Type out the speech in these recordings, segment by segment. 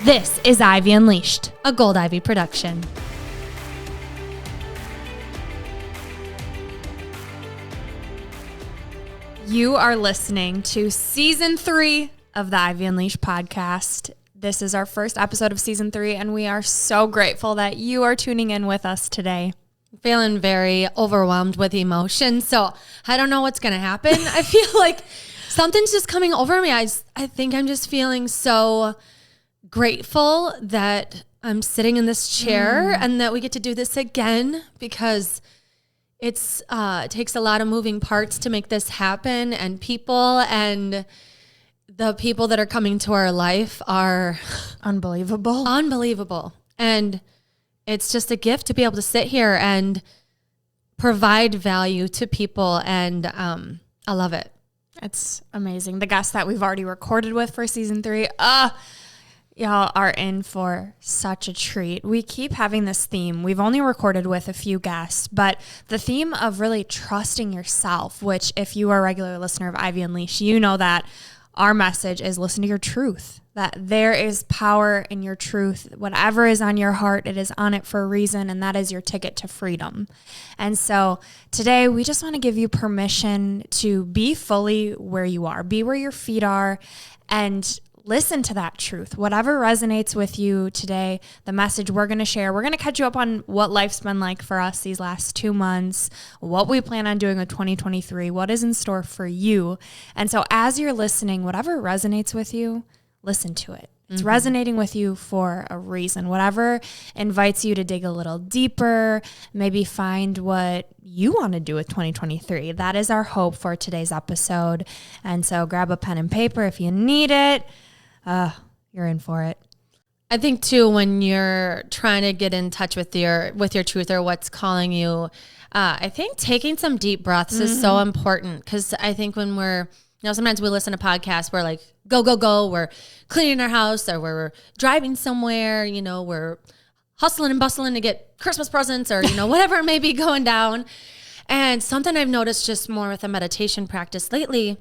This is Ivy Unleashed, a Gold Ivy production. You are listening to Season 3 of the Ivy Unleashed podcast. This is our first episode of Season 3, and we are so grateful that you are tuning in with us today. Feeling very overwhelmed with emotion, so I don't know what's going to happen. I feel like something's just coming over me. I think I'm just feeling so grateful that I'm sitting in this chair and that we get to do this again, because it takes a lot of moving parts to make this happen, and the people that are coming to our life are unbelievable. And it's just a gift to be able to sit here and provide value to people. And I love it. It's amazing. The guests that we've already recorded with for Season 3, y'all are in for such a treat. We keep having this theme. We've only recorded with a few guests, but the theme of really trusting yourself, which if you are a regular listener of Ivy Unleashed, you know that our message is listen to your truth, that there is power in your truth. Whatever is on your heart, it is on it for a reason, and that is your ticket to freedom. And so today we just want to give you permission to be fully where you are, be where your feet are, and listen to that truth. Whatever resonates with you today, the message we're going to share, we're going to catch you up on what life's been like for us these last 2 months, what we plan on doing with 2023, what is in store for you. And so as you're listening, whatever resonates with you, listen to it. It's resonating with you for a reason. Whatever invites you to dig a little deeper, maybe find what you want to do with 2023. That is our hope for today's episode. And so grab a pen and paper if you need it. You're in for it. I think too, when you're trying to get in touch with your truth or what's calling you, I think taking some deep breaths is so important, because I think when sometimes we listen to podcasts, we're like, go, go, go. We're cleaning our house, or we're driving somewhere, we're hustling and bustling to get Christmas presents, or, whatever it may be going down. And something I've noticed just more with a meditation practice lately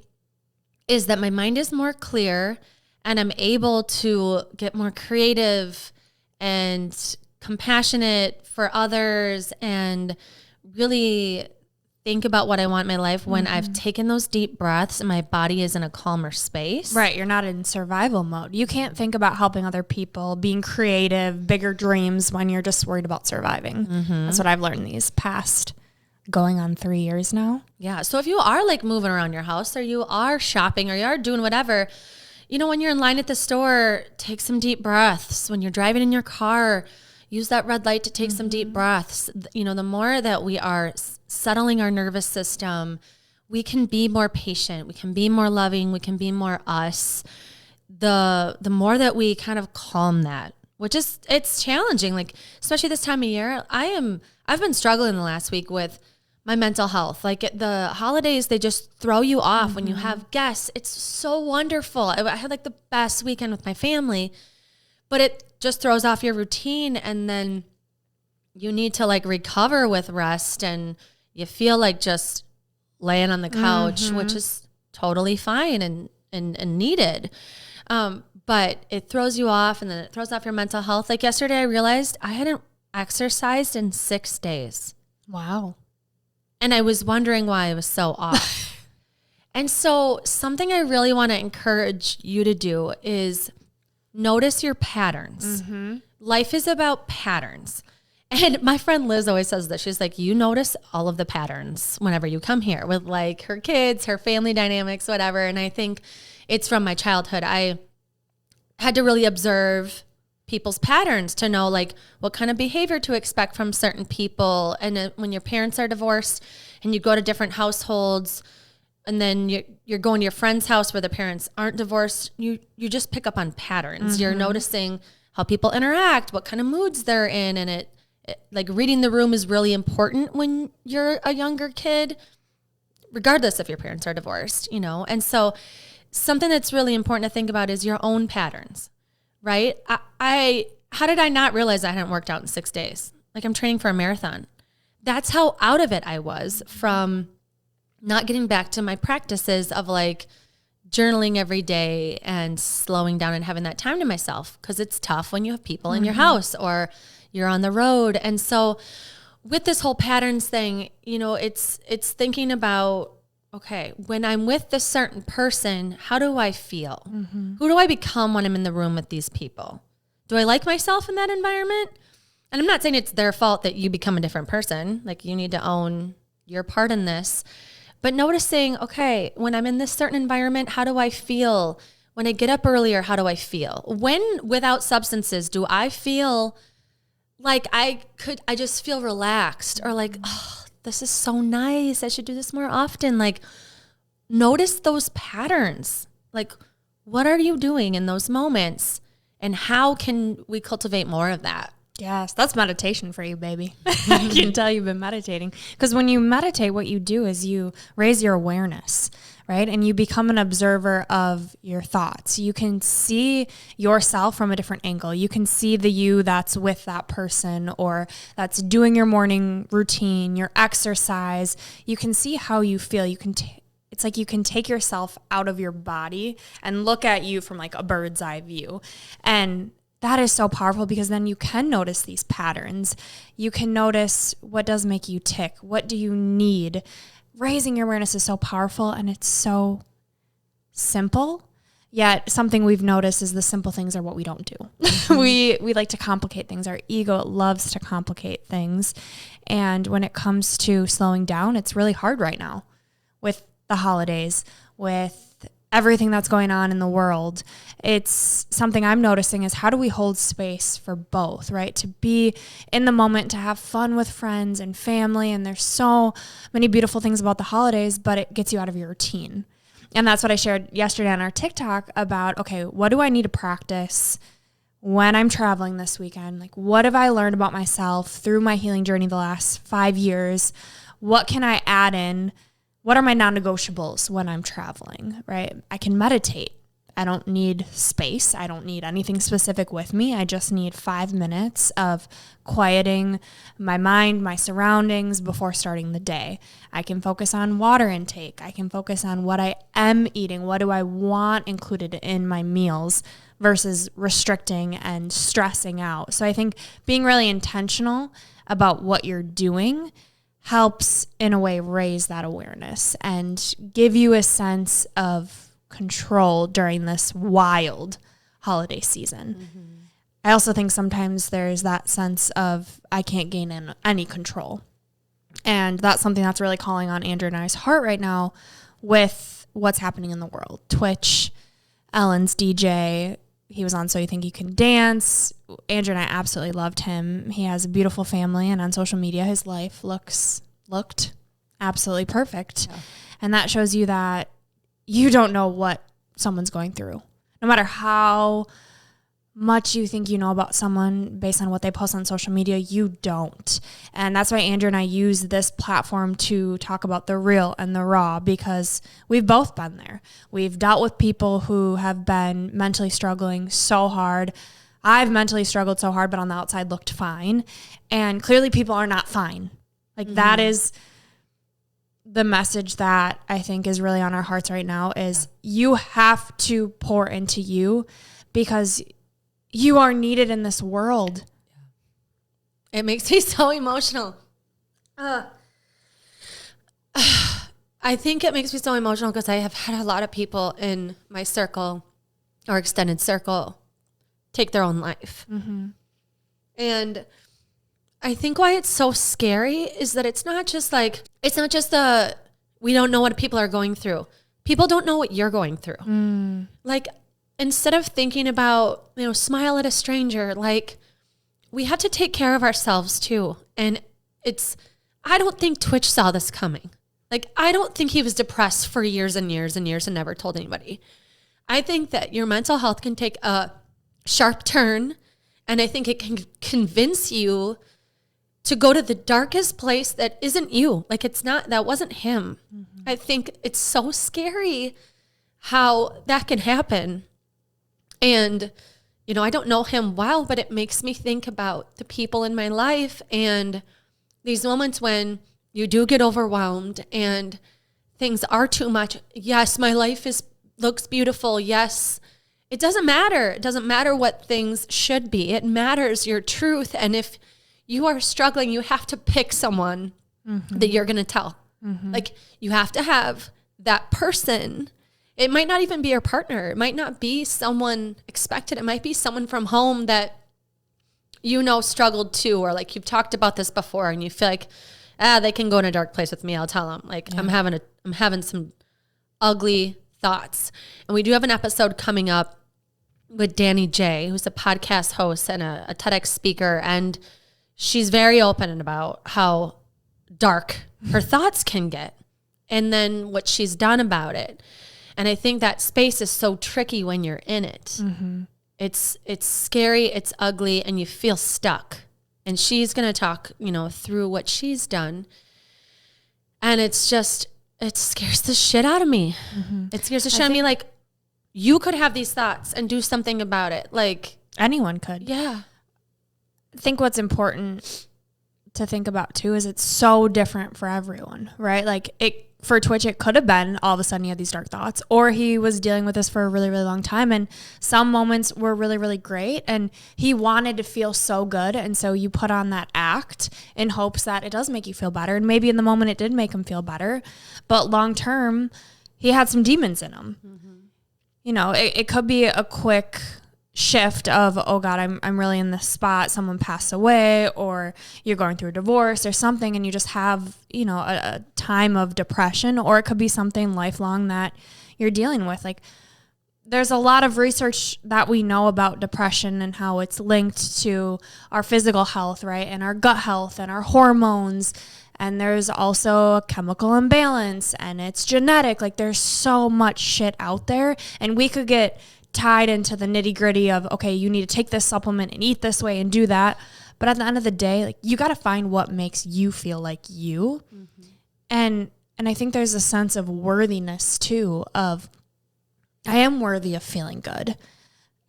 is that my mind is more clear, and I'm able to get more creative and compassionate for others, and really think about what I want in my life when I've taken those deep breaths and my body is in a calmer space. Right. You're not in survival mode. You can't think about helping other people, being creative, bigger dreams when you're just worried about surviving. That's what I've learned these past going on 3 years now. Yeah. So if you are like moving around your house, or you are shopping, or you are doing whatever, when you're in line at the store, take some deep breaths. When you're driving in your car, use that red light to take some deep breaths. The more that we are settling our nervous system, we can be more patient, we can be more loving, we can be more us. The more that we kind of calm that, which is, it's challenging, like especially this time of year. I've been struggling the last week with my mental health. Like the holidays, they just throw you off when you have guests. It's so wonderful. I had like the best weekend with my family, but it just throws off your routine, and then you need to like recover with rest, and you feel like just laying on the couch, which is totally fine and needed. But it throws you off, and then it throws off your mental health. Like yesterday, I realized I hadn't exercised in 6 days. Wow. And I was wondering why I was so off. And so something I really want to encourage you to do is notice your patterns. Life is about patterns. And my friend Liz always says this. She's like, you notice all of the patterns whenever you come here, with like her kids, her family dynamics, whatever. And I think it's from my childhood. I had to really observe people's patterns to know like what kind of behavior to expect from certain people. And when your parents are divorced and you go to different households, and then you're going to your friend's house where the parents aren't divorced, you just pick up on patterns. You're noticing how people interact, what kind of moods they're in. And it like reading the room is really important when you're a younger kid, regardless if your parents are divorced, And so something that's really important to think about is your own patterns, right? How did I not realize I hadn't worked out in 6 days? Like I'm training for a marathon. That's how out of it I was from not getting back to my practices of like journaling every day and slowing down and having that time to myself, because it's tough when you have people in your house or you're on the road. And so with this whole patterns thing, you know, it's thinking about, okay, when I'm with this certain person, how do I feel? Who do I become when I'm in the room with these people? Do I like myself in that environment? And I'm not saying it's their fault that you become a different person. Like, you need to own your part in this. But noticing, okay, when I'm in this certain environment, how do I feel? When I get up earlier, how do I feel? When, without substances, do I feel like I just feel relaxed, or like, oh, this is so nice, I should do this more often? Like, notice those patterns. Like, what are you doing in those moments? And how can we cultivate more of that? Yes, that's meditation for you, baby. I can tell you've been meditating. Because when you meditate, what you do is you raise your awareness, right? And you become an observer of your thoughts. You can see yourself from a different angle. You can see the you that's with that person, or that's doing your morning routine, your exercise. You can see how you feel. You can it's like you can take yourself out of your body and look at you from like a bird's eye view. And that is so powerful, because then you can notice these patterns. You can notice what does make you tick. What do you need? Raising your awareness is so powerful, and it's so simple. Yet something we've noticed is the simple things are what we don't do. We like to complicate things. Our ego loves to complicate things. And when it comes to slowing down, it's really hard right now with the holidays, with everything that's going on in the world. It's something I'm noticing is, how do we hold space for both, right? To be in the moment, to have fun with friends and family. And there's so many beautiful things about the holidays, but it gets you out of your routine. And that's what I shared yesterday on our TikTok about, okay, what do I need to practice when I'm traveling this weekend? Like, what have I learned about myself through my healing journey the last 5 years? What can I add in? What are my non-negotiables when I'm traveling, right? I can meditate. I don't need space. I don't need anything specific with me. I just need 5 minutes of quieting my mind, my surroundings before starting the day. I can focus on water intake. I can focus on what I am eating. What do I want included in my meals versus restricting and stressing out. So I think being really intentional about what you're doing helps in a way raise that awareness and give you a sense of control during this wild holiday season. I also think sometimes there's that sense of I can't gain any control. And that's something that's really calling on Andrew and I's heart right now with what's happening in the world. Twitch, Ellen's DJ, he was on So You Think You Can Dance. Andrew and I absolutely loved him. He has a beautiful family, and on social media, his life looked absolutely perfect. Yeah. And that shows you that you don't know what someone's going through. No matter how much you think you know about someone based on what they post on social media, you don't. And that's why Andrew and I use this platform to talk about the real and the raw, because we've both been there. We've dealt with people who have been mentally struggling so hard. I've mentally struggled so hard, but on the outside looked fine. And clearly people are not fine. Like that is the message that I think is really on our hearts right now is you have to pour into you, because you are needed in this world. It makes me so emotional. I think it makes me so emotional because I have had a lot of people in my circle or extended circle take their own life. And I think why it's so scary is that it's not just we don't know what people are going through. People don't know what you're going through. Like, instead of thinking about, smile at a stranger, like, we have to take care of ourselves too. And I don't think Twitch saw this coming. Like, I don't think he was depressed for years and years and years and never told anybody. I think that your mental health can take a sharp turn, and I think it can convince you to go to the darkest place that isn't you. Like, that wasn't him. I think it's so scary how that can happen. And, I don't know him well, but it makes me think about the people in my life and these moments when you do get overwhelmed and things are too much. Yes, my life is looks beautiful. Yes. It doesn't matter. It doesn't matter what things should be. It matters your truth. And if you are struggling, you have to pick someone that you're going to tell. Like, you have to have that person. It might not even be your partner. It might not be someone expected. It might be someone from home that struggled too, or like you've talked about this before and you feel like, they can go in a dark place with me. I'll tell them, like, I'm having some ugly thoughts. And we do have an episode coming up with Danny J, who's a podcast host and a TEDx speaker. And she's very open about how dark her thoughts can get and then what she's done about it. And I think that space is so tricky when you're in it. It's scary, it's ugly, and you feel stuck. And she's going to talk, through what she's done. And it scares the shit out of me. It scares the shit out of me. Like, you could have these thoughts and do something about it. Like, anyone could. Yeah. I think what's important to think about too is it's so different for everyone, right? Like, for Twitch, it could have been all of a sudden he had these dark thoughts, or he was dealing with this for a really, really long time. And some moments were really, really great. And he wanted to feel so good. And so you put on that act in hopes that it does make you feel better. And maybe in the moment it did make him feel better. But long term, he had some demons in him. It could be a quick shift of, oh God, I'm really in this spot. Someone passed away, or you're going through a divorce or something, and you just have, a time of depression, or it could be something lifelong that you're dealing with. Like, there's a lot of research that we know about depression and how it's linked to our physical health, right? And our gut health and our hormones. And there's also a chemical imbalance, and it's genetic. Like, there's so much shit out there, and we could get tied into the nitty gritty of, okay, you need to take this supplement and eat this way and do that. But at the end of the day, like, you got to find what makes you feel like you. And I think there's a sense of worthiness too, of, I am worthy of feeling good.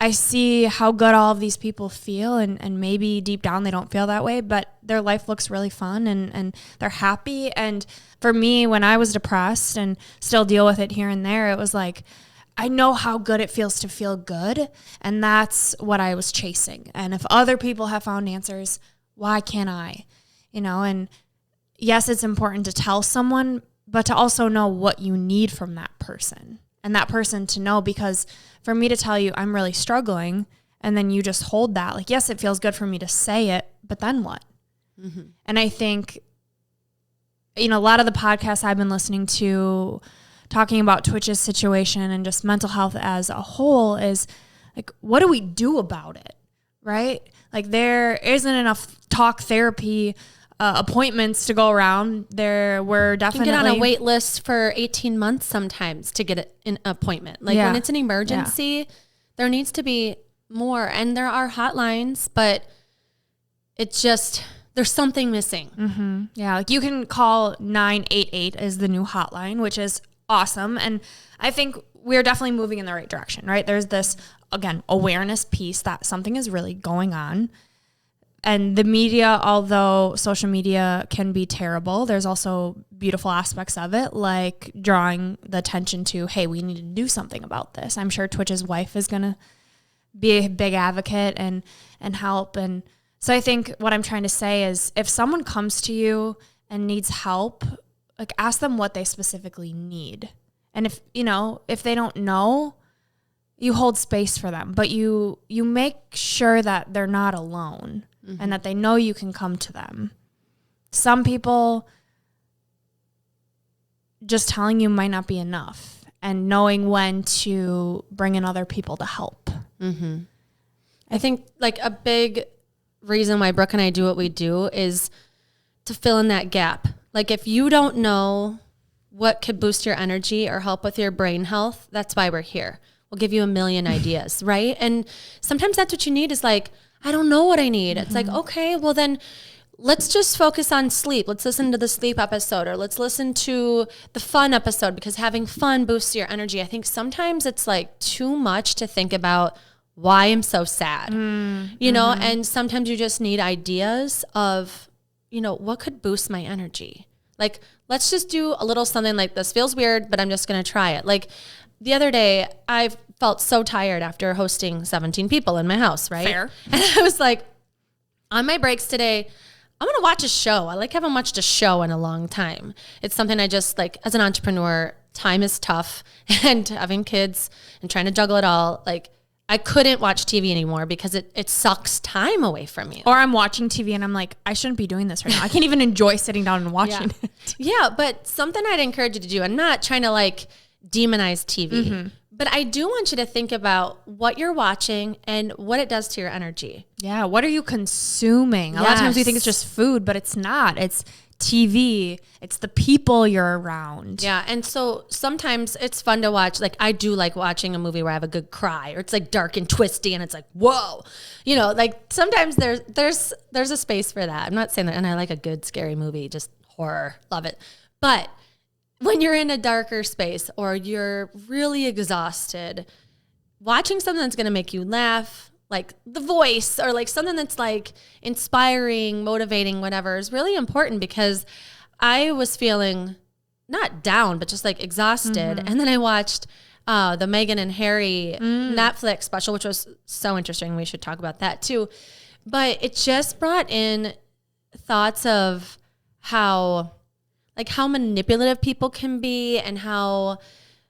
I see how good all of these people feel, and maybe deep down they don't feel that way, but their life looks really fun and they're happy. And for me, when I was depressed and still deal with it here and there, it was like, I know how good it feels to feel good, and that's what I was chasing. And if other people have found answers, why can't I? And yes, it's important to tell someone, but to also know what you need from that person, and that person to know, because for me to tell you I'm really struggling, and then you just hold that, like, yes, it feels good for me to say it, but then what? And I think, a lot of the podcasts I've been listening to talking about Twitch's situation and just mental health as a whole is like, what do we do about it? Right? Like, there isn't enough talk therapy appointments to go around. We're definitely, you can get on a wait list for 18 months sometimes to get an appointment. Like, when it's an emergency, there needs to be more. And there are hotlines, but it's just, there's something missing. Yeah. Like, you can call 988 is the new hotline, which is awesome. And I think we're definitely moving in the right direction, right? There's this, again, awareness piece that something is really going on. And the media, although social media can be terrible, there's also beautiful aspects of it, like drawing the attention to, hey, we need to do something about this. I'm sure Twitch's wife is going to be a big advocate and help. And so I think what I'm trying to say is, if someone comes to you and needs help, like, ask them what they specifically need. And if they don't know, you hold space for them, but you make sure that they're not alone and that they know you can come to them. Some people, just telling you might not be enough, and knowing when to bring in other people to help. I think, like, a big reason why Brooke and I do what we do is to fill in that gap. Like, if you don't know what could boost your energy or help with your brain health, that's why we're here. We'll give you a million ideas, right? And sometimes that's what you need, is like, I don't know what I need. It's like, okay, well then let's just focus on sleep. Let's listen to the sleep episode, or let's listen to the fun episode, because having fun boosts your energy. I think sometimes it's like too much to think about why I'm so sad, and sometimes you just need ideas of, what could boost my energy? Like, let's just do a little something like this. Feels weird, but I'm just going to try it. Like, the other day I felt so tired after hosting 17 people in my house, right? Fair. And I was like, on my breaks today, I'm going to watch a show. I haven't watched a show in a long time. It's something I just like, as an entrepreneur, time is tough, and having kids and trying to juggle it all. Like, I couldn't watch TV anymore because it sucks time away from you. Or I'm watching TV and I'm like, I shouldn't be doing this right now. I can't even enjoy sitting down and watching it. Yeah, but something I'd encourage you to do, I'm not trying to like demonize TV, but I do want you to think about what you're watching and what it does to your energy. Yeah. What are you consuming? A lot of times we think it's just food, but it's not. It's TV. It's the people you're around. Yeah. And so sometimes it's fun to watch. Like, I do like watching a movie where I have a good cry, or it's like dark and twisty and it's like, whoa, you know, like sometimes there's a space for that. I'm not saying that. And I like a good scary movie, just horror, love it. But when you're in a darker space or you're really exhausted, watching something that's going to make you laugh, like The Voice, or like something that's like inspiring, motivating, whatever, is really important, because I was feeling not down, but just like exhausted. And then I watched the Meghan and Harry Netflix special, which was so interesting. We should talk about that too. But it just brought in thoughts of how manipulative people can be, and how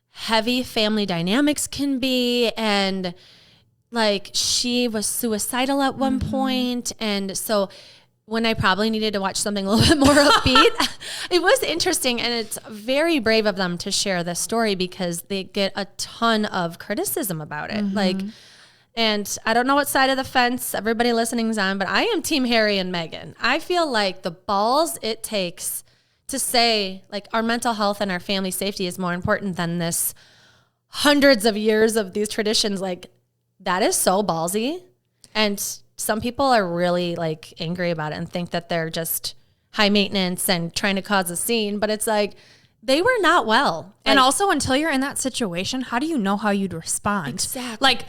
heavy family dynamics can be. And like, she was suicidal at one point. And so when I probably needed to watch something a little bit more upbeat, it was interesting. And it's very brave of them to share this story, because they get a ton of criticism about it. And I don't know what side of the fence everybody listening is on, but I am team Harry and Meghan. I feel like the balls it takes to say, like, our mental health and our family safety is more important than this hundreds of years of these traditions. Like, that is so ballsy. And some people are really like angry about it and think that they're just high maintenance and trying to cause a scene. But it's like, they were not well. And also, until you're in that situation, how do you know how you'd respond? Exactly. Like,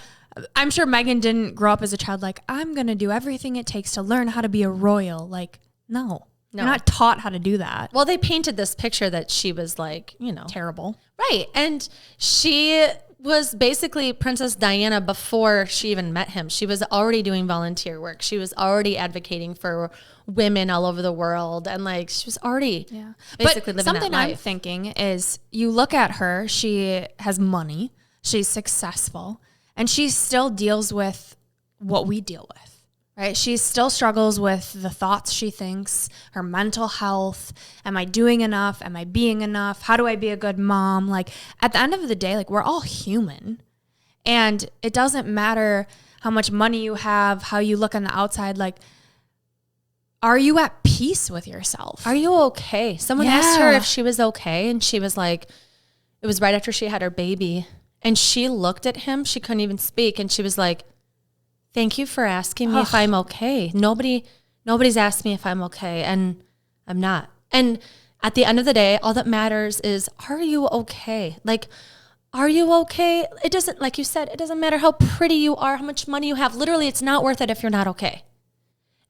I'm sure Meghan didn't grow up as a child like, I'm going to do everything it takes to learn how to be a royal. Like, no. You're not taught how to do that. Well, they painted this picture that she was like, you know. Terrible. Right. And she was basically Princess Diana before she even met him. She was already doing volunteer work. She was already advocating for women all over the world. And like, she was already basically living something that life. I'm thinking is, you look at her, she has money, she's successful, and she still deals with what we deal with. Right? She still struggles with the thoughts she thinks, her mental health. Am I doing enough? Am I being enough? How do I be a good mom? Like, at the end of the day, like, we're all human. And it doesn't matter how much money you have, how you look on the outside. Like, are you at peace with yourself? Are you okay? Someone asked her if she was okay. And she was like, it was right after she had her baby. And she looked at him. She couldn't even speak. And she was like, thank you for asking me if I'm okay. Nobody's asked me if I'm okay, and I'm not. And at the end of the day, all that matters is, are you okay? Like, are you okay? It doesn't, like you said, it doesn't matter how pretty you are, how much money you have. Literally, it's not worth it if you're not okay.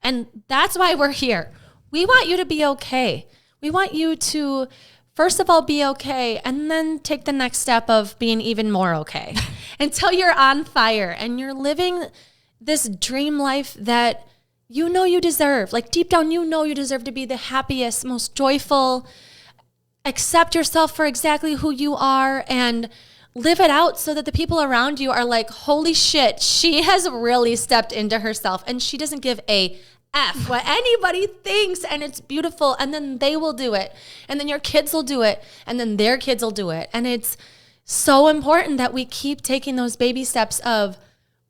And that's why we're here. We want you to be okay. We want you to, first of all, be okay, and then take the next step of being even more okay until you're on fire and you're living this dream life that you know you deserve. Like, deep down, you know you deserve to be the happiest, most joyful. Accept yourself for exactly who you are and live it out, so that the people around you are like, holy shit, she has really stepped into herself, and she doesn't give a F what anybody thinks, and it's beautiful. And then they will do it, and then your kids will do it, and then their kids will do it. And it's so important that we keep taking those baby steps of,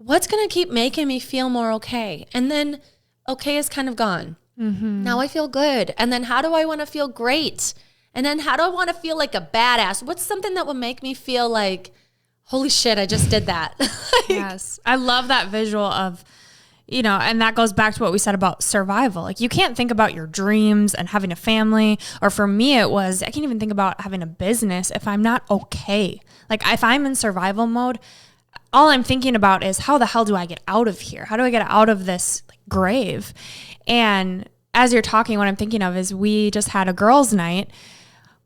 what's going to keep making me feel more okay? And then okay is kind of gone. Now I feel good. And then how do I want to feel great? And then how do I want to feel like a badass? What's something that will make me feel like, holy shit, I just did that? Yes. I love that visual of, you know, and that goes back to what we said about survival. Like, you can't think about your dreams and having a family, or for me, it was, I can't even think about having a business if I'm not okay. Like, if I'm in survival mode, all I'm thinking about is, how the hell do I get out of here? How do I get out of this grave? And as you're talking, what I'm thinking of is, we just had a girls' night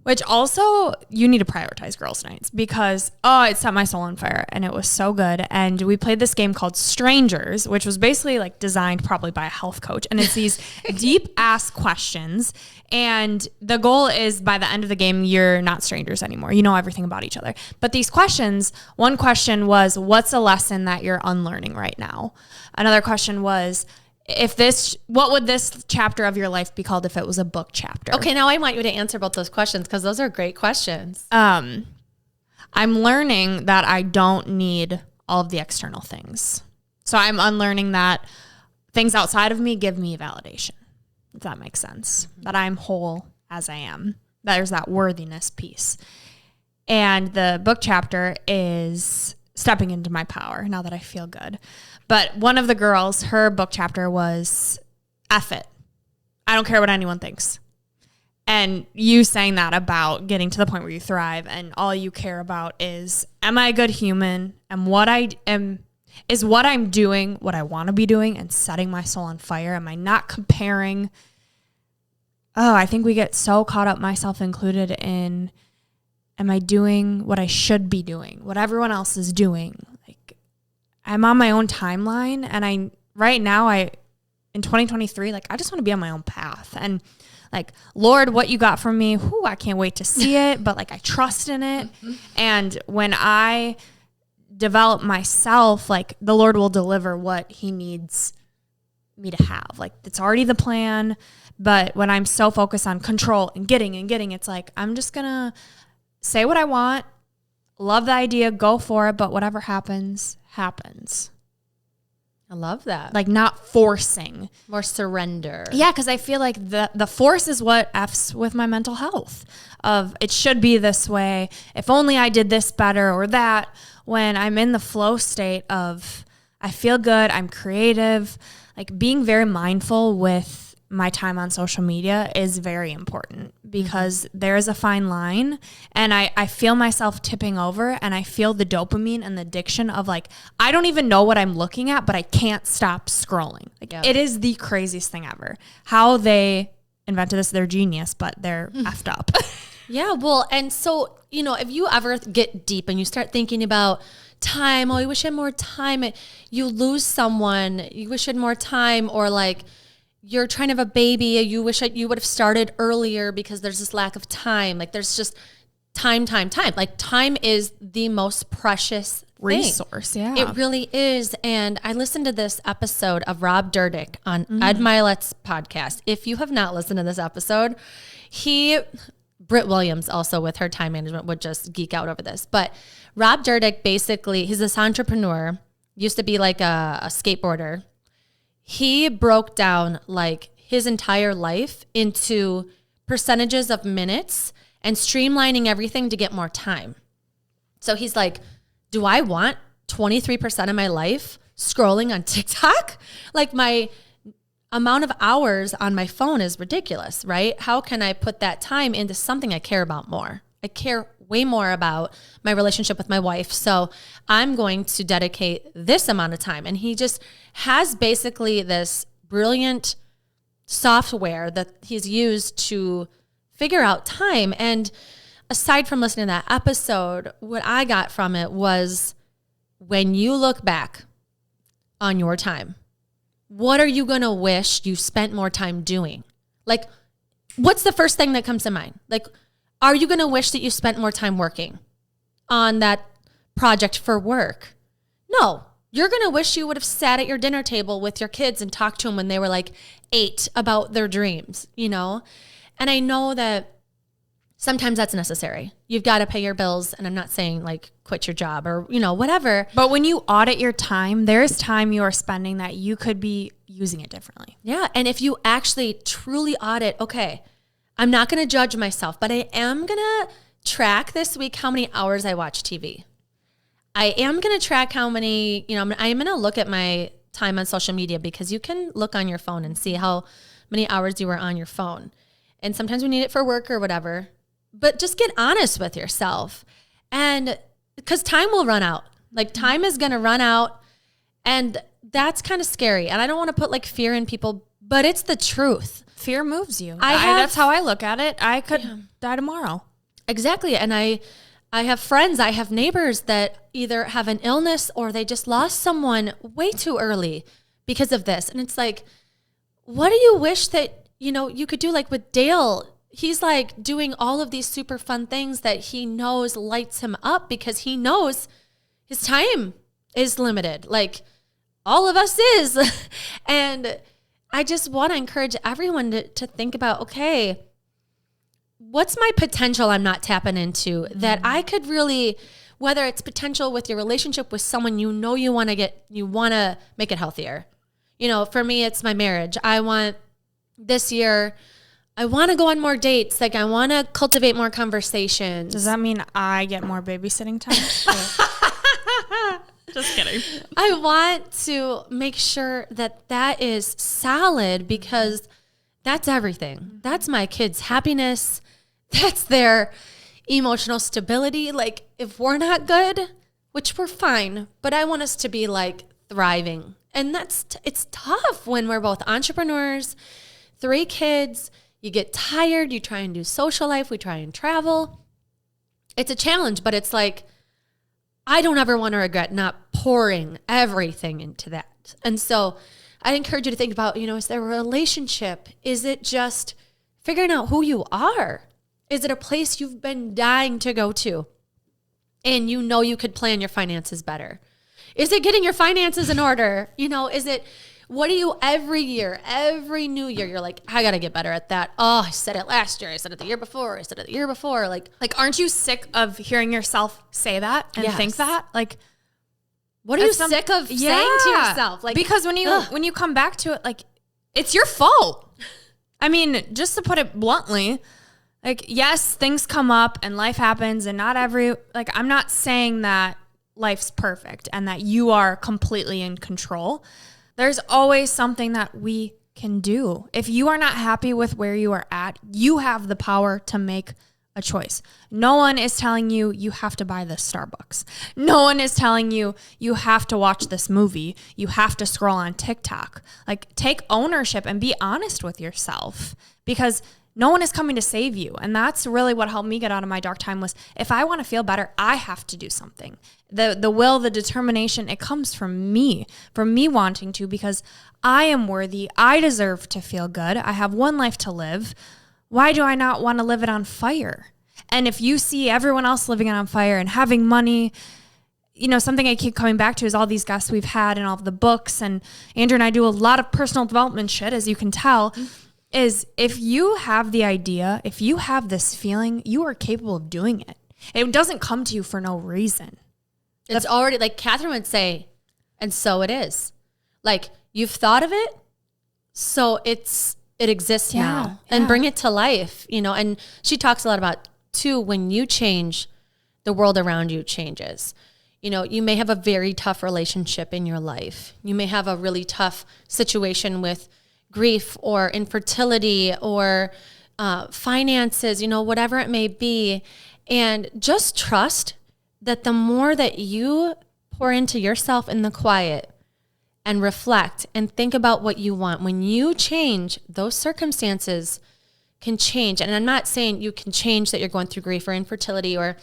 Which also, you need to prioritize girls' nights because, it set my soul on fire and it was so good. And we played this game called Strangers, which was basically like designed probably by a health coach. And it's these deep ass questions. And the goal is by the end of the game, you're not strangers anymore. You know everything about each other. But these questions, one question was, what's a lesson that you're unlearning right now? Another question was, what would this chapter of your life be called if it was a book chapter? Okay, now I want you to answer both those questions because those are great questions. I'm learning that I don't need all of the external things. So I'm unlearning that things outside of me give me validation, if that makes sense. Mm-hmm. That I'm whole as I am. There's that worthiness piece. And the book chapter is stepping into my power now that I feel good. But one of the girls, her book chapter was F it. I don't care what anyone thinks. And you saying that about getting to the point where you thrive and all you care about is, am I a good human? And is what I'm doing what I want to be doing and setting my soul on fire? Am I not comparing? I think we get so caught up, myself included, in, am I doing what I should be doing? What everyone else is doing? I'm on my own timeline, and right now in 2023, I just want to be on my own path. And Lord, what you got from me, I can't wait to see it, but I trust in it. Mm-hmm. And when I develop myself, the Lord will deliver what he needs me to have. It's already the plan, but when I'm so focused on control and getting, it's I'm just going to say what I want, love the idea, go for it, but whatever happens. I love that. Not forcing. More surrender. Yeah, because I feel like the force is what F's with my mental health. Of it should be this way. If only I did this better or that. When I'm in the flow state of I feel good, I'm creative. Being very mindful with my time on social media is very important because there is a fine line, and I feel myself tipping over, and I feel the dopamine and the addiction of I don't even know what I'm looking at, but I can't stop scrolling. It is the craziest thing ever. How they invented this, they're genius, but they're effed up. Yeah, well, and so, if you ever get deep and you start thinking about time, you wish I had more time, you lose someone, you wish you had more time, or you're trying to have a baby, you wish you would have started earlier because there's this lack of time. There's just time. Time is the most precious resource. Thing. Yeah, it really is. And I listened to this episode of Rob Dyrdek on Ed Milet's podcast. If you have not listened to this episode, Britt Williams also with her time management would just geek out over this. But Rob Dyrdek, basically, he's this entrepreneur, used to be a skateboarder. He broke down his entire life into percentages of minutes and streamlining everything to get more time. So he's do I want 23% of my life scrolling on TikTok? My amount of hours on my phone is ridiculous, right? How can I put that time into something I care about more? I care way more about my relationship with my wife. So I'm going to dedicate this amount of time. And he just has basically this brilliant software that he's used to figure out time. And aside from listening to that episode, what I got from it was, when you look back on your time, what are you going to wish you spent more time doing? What's the first thing that comes to mind? Are you going to wish that you spent more time working on that project for work? No. You're going to wish you would have sat at your dinner table with your kids and talked to them when they were 8 about their dreams, And I know that sometimes that's necessary. You've got to pay your bills. And I'm not saying quit your job or, whatever. But when you audit your time, there's time you are spending that you could be using it differently. Yeah. And if you actually truly audit, okay, I'm not going to judge myself, but I am going to track this week how many hours I watch TV. I am going to track how many, I am going to look at my time on social media, because you can look on your phone and see how many hours you were on your phone. And sometimes we need it for work or whatever, but just get honest with yourself. And because time will run out. Time is going to run out, and that's kind of scary. And I don't want to put fear in people, but it's the truth. Fear moves you. That's how I look at it. I could die tomorrow. Exactly. And I have friends, I have neighbors that either have an illness or they just lost someone way too early because of this. And it's like, what do you wish that, you could do? Like with Dale, he's like doing all of these super fun things that he knows lights him up because he knows his time is limited. Like all of us is. And I just want to encourage everyone to think about, okay, what's my potential I'm not tapping into that I could really, whether it's potential with your relationship with someone you want to make it healthier. For me, it's my marriage. I want this year, I want to go on more dates. Like I want to cultivate more conversations. Does that mean I get more babysitting time? Just kidding. I want to make sure that is solid because that's everything. That's my kids' happiness. That's their emotional stability. Like if we're not good, which we're fine, but I want us to be like thriving. And it's tough when we're both entrepreneurs, 3 kids, you get tired, you try and do social life, we try and travel. It's a challenge, but it's like, I don't ever want to regret not pouring everything into that. And so I encourage you to think about, is there a relationship? Is it just figuring out who you are? Is it a place you've been dying to go to? And you could plan your finances better? Is it getting your finances in order? Is it, what do you every year, every new year, you're like, I got to get better at that. Oh, I said it last year. I said it the year before. I said it the year before. Like, aren't you sick of hearing yourself say that and think that? Like, what are you sick of saying to yourself? Like, because when you come back to it, like, it's your fault. I mean, just to put it bluntly, like, yes, things come up and life happens and I'm not saying that life's perfect and that you are completely in control. There's always something that we can do. If you are not happy with where you are at, you have the power to make a choice. No one is telling you you have to buy this Starbucks. No one is telling you you have to watch this movie. You have to scroll on TikTok. Like, take ownership and be honest with yourself because no one is coming to save you. And that's really what helped me get out of my dark time was if I want to feel better, I have to do something. The will, the determination, it comes from me wanting to because I am worthy. I deserve to feel good. I have one life to live. Why do I not want to live it on fire? And if you see everyone else living it on fire and having money, something I keep coming back to is all these guests we've had and all of the books. And Andrew and I do a lot of personal development shit, as you can tell. Is if you have the idea, if you have this feeling, you are capable of doing it. It doesn't come to you for no reason. It's already, like Catherine would say, and so it is. Like, you've thought of it, so it exists now. And bring it to life, And she talks a lot about, too, when you change, the world around you changes. You may have a very tough relationship in your life. You may have a really tough situation with grief or infertility or finances, whatever it may be. And just trust that the more that you pour into yourself in the quiet and reflect and think about what you want, when you change, those circumstances can change. And I'm not saying you can change that you're going through grief or infertility or,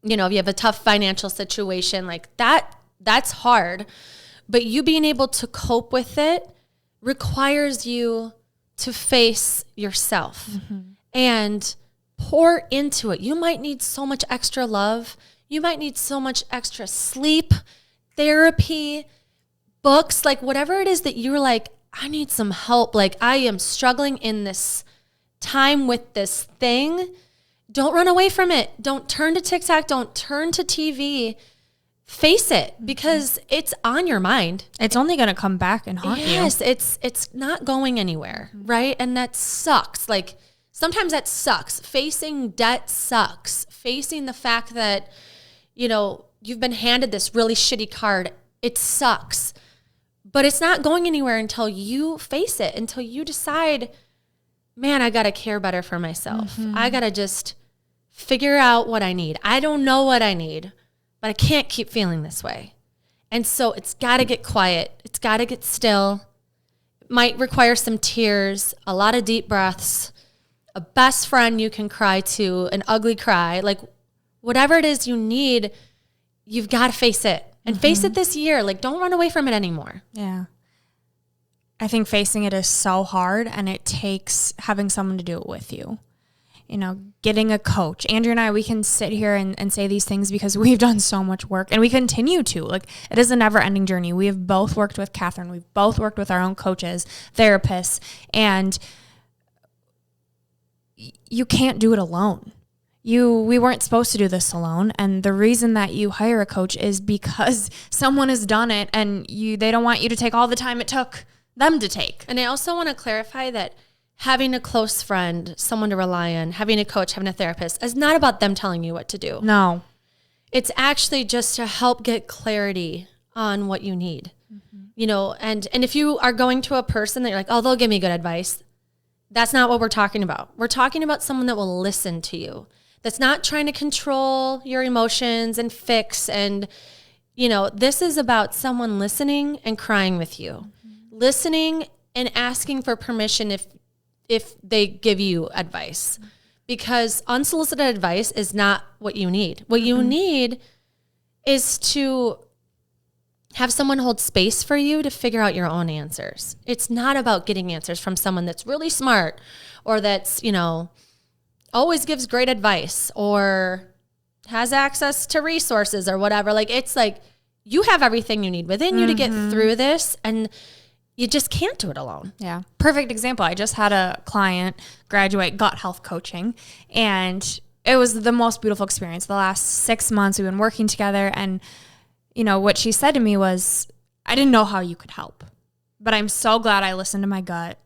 if you have a tough financial situation like that, that's hard. But you being able to cope with it requires you to face yourself and pour into it. You might need so much extra love. You might need so much extra sleep, therapy, books, like whatever it is that you're like, I need some help. Like I am struggling in this time with this thing. Don't run away from it. Don't turn to TikTok. Don't turn to TV. Face it because it's on your mind. It's only going to come back and haunt you. Yes, it's not going anywhere, right? And that sucks. Like sometimes that sucks. Facing debt sucks. Facing the fact that, you've been handed this really shitty card, it sucks. But it's not going anywhere until you face it, until you decide, man, I got to care better for myself. I got to just figure out what I need. I don't know what I need, but I can't keep feeling this way. And so it's got to get quiet. It's got to get still. It might require some tears, a lot of deep breaths, a best friend you can cry to, an ugly cry, like whatever it is you need, you've got to face it and face it this year. Like, don't run away from it anymore. Yeah. I think facing it is so hard, and it takes having someone to do it with you. You know, getting a coach. Andrea and I, we can sit here and say these things because we've done so much work, and we continue to. Like, it is a never-ending journey. We have both worked with Catherine. We've both worked with our own coaches, therapists, and you can't do it alone. We weren't supposed to do this alone, and the reason that you hire a coach is because someone has done it, and they don't want you to take all the time it took them to take. And I also want to clarify that having a close friend, someone to rely on, having a coach, having a therapist is not about them telling you what to do. No. It's actually just to help get clarity on what you need. You know, and if you are going to a person that you're like, oh, they'll give me good advice, that's not what we're talking about. We're talking about someone that will listen to you, that's not trying to control your emotions and fix. And, you know, this is about someone listening and crying with you, listening and asking for permission if they give you advice, because unsolicited advice is not what you need. What you need is to have someone hold space for you to figure out your own answers. It's not about getting answers from someone that's really smart or that's, you know, always gives great advice or has access to resources or whatever. Like, it's like you have everything you need within you to get through this, and you just can't do it alone. Yeah. Perfect example. I just had a client graduate gut health coaching, and it was the most beautiful experience. The last 6 months we've been working together, and you know, what she said to me was, I didn't know how you could help, but I'm so glad I listened to my gut.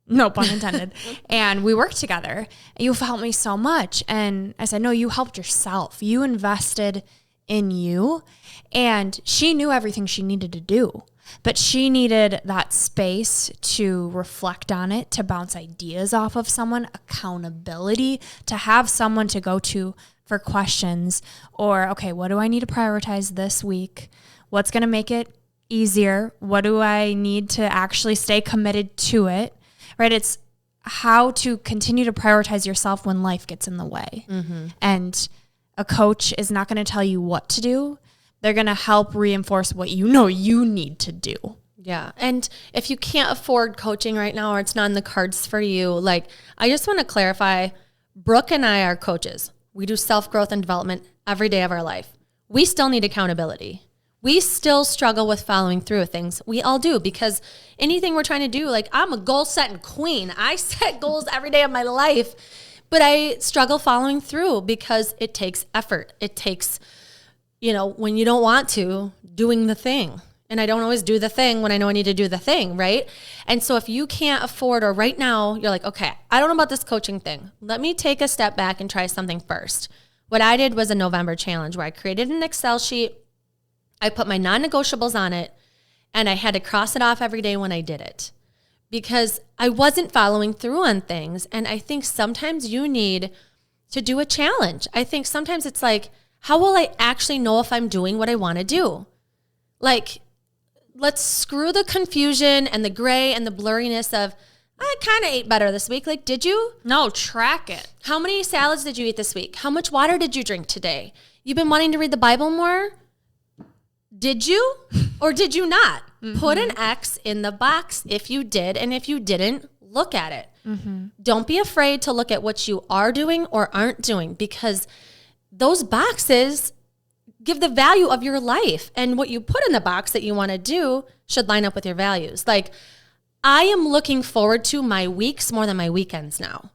No pun intended. And we worked together. You've helped me so much. And I said, no, you helped yourself. You invested in you. And she knew everything she needed to do, but she needed that space to reflect on it, to bounce ideas off of someone, accountability, to have someone to go to for questions, or, okay, what do I need to prioritize this week? What's going to make it easier? What do I need to actually stay committed to it? Right? It's how to continue to prioritize yourself when life gets in the way. And a coach is not going to tell you what to do. They're going to help reinforce what you know you need to do. Yeah. And if you can't afford coaching right now, or it's not in the cards for you, like, I just want to clarify, Brooke and I are coaches. We do self-growth and development every day of our life. We still need accountability. We still struggle with following through with things. We all do, because anything we're trying to do, like, I'm a goal-setting queen. I set goals every day of my life, but I struggle following through because it takes effort. It takes, you know, when you don't want to, doing the thing. And I don't always do the thing when I know I need to do the thing, right? And so if you can't afford, or right now you're like, okay, I don't know about this coaching thing. Let me take a step back and try something first. What I did was a November challenge where I created an Excel sheet. I put my non-negotiables on it, and I had to cross it off every day when I did it, because I wasn't following through on things. And I think sometimes you need to do a challenge. I think sometimes it's like, how will I actually know if I'm doing what I want to do? Like, let's screw the confusion and the gray and the blurriness of, I kind of ate better this week. Like, did you? No, track it. How many salads did you eat this week? How much water did you drink today? You've been wanting to read the Bible more? Did you or did you not? Put an X in the box if you did, and if you didn't, look at it. Don't be afraid to look at what you are doing or aren't doing, because those boxes give the value of your life, and what you put in the box that you want to do should line up with your values. Like, I am looking forward to my weeks more than my weekends now.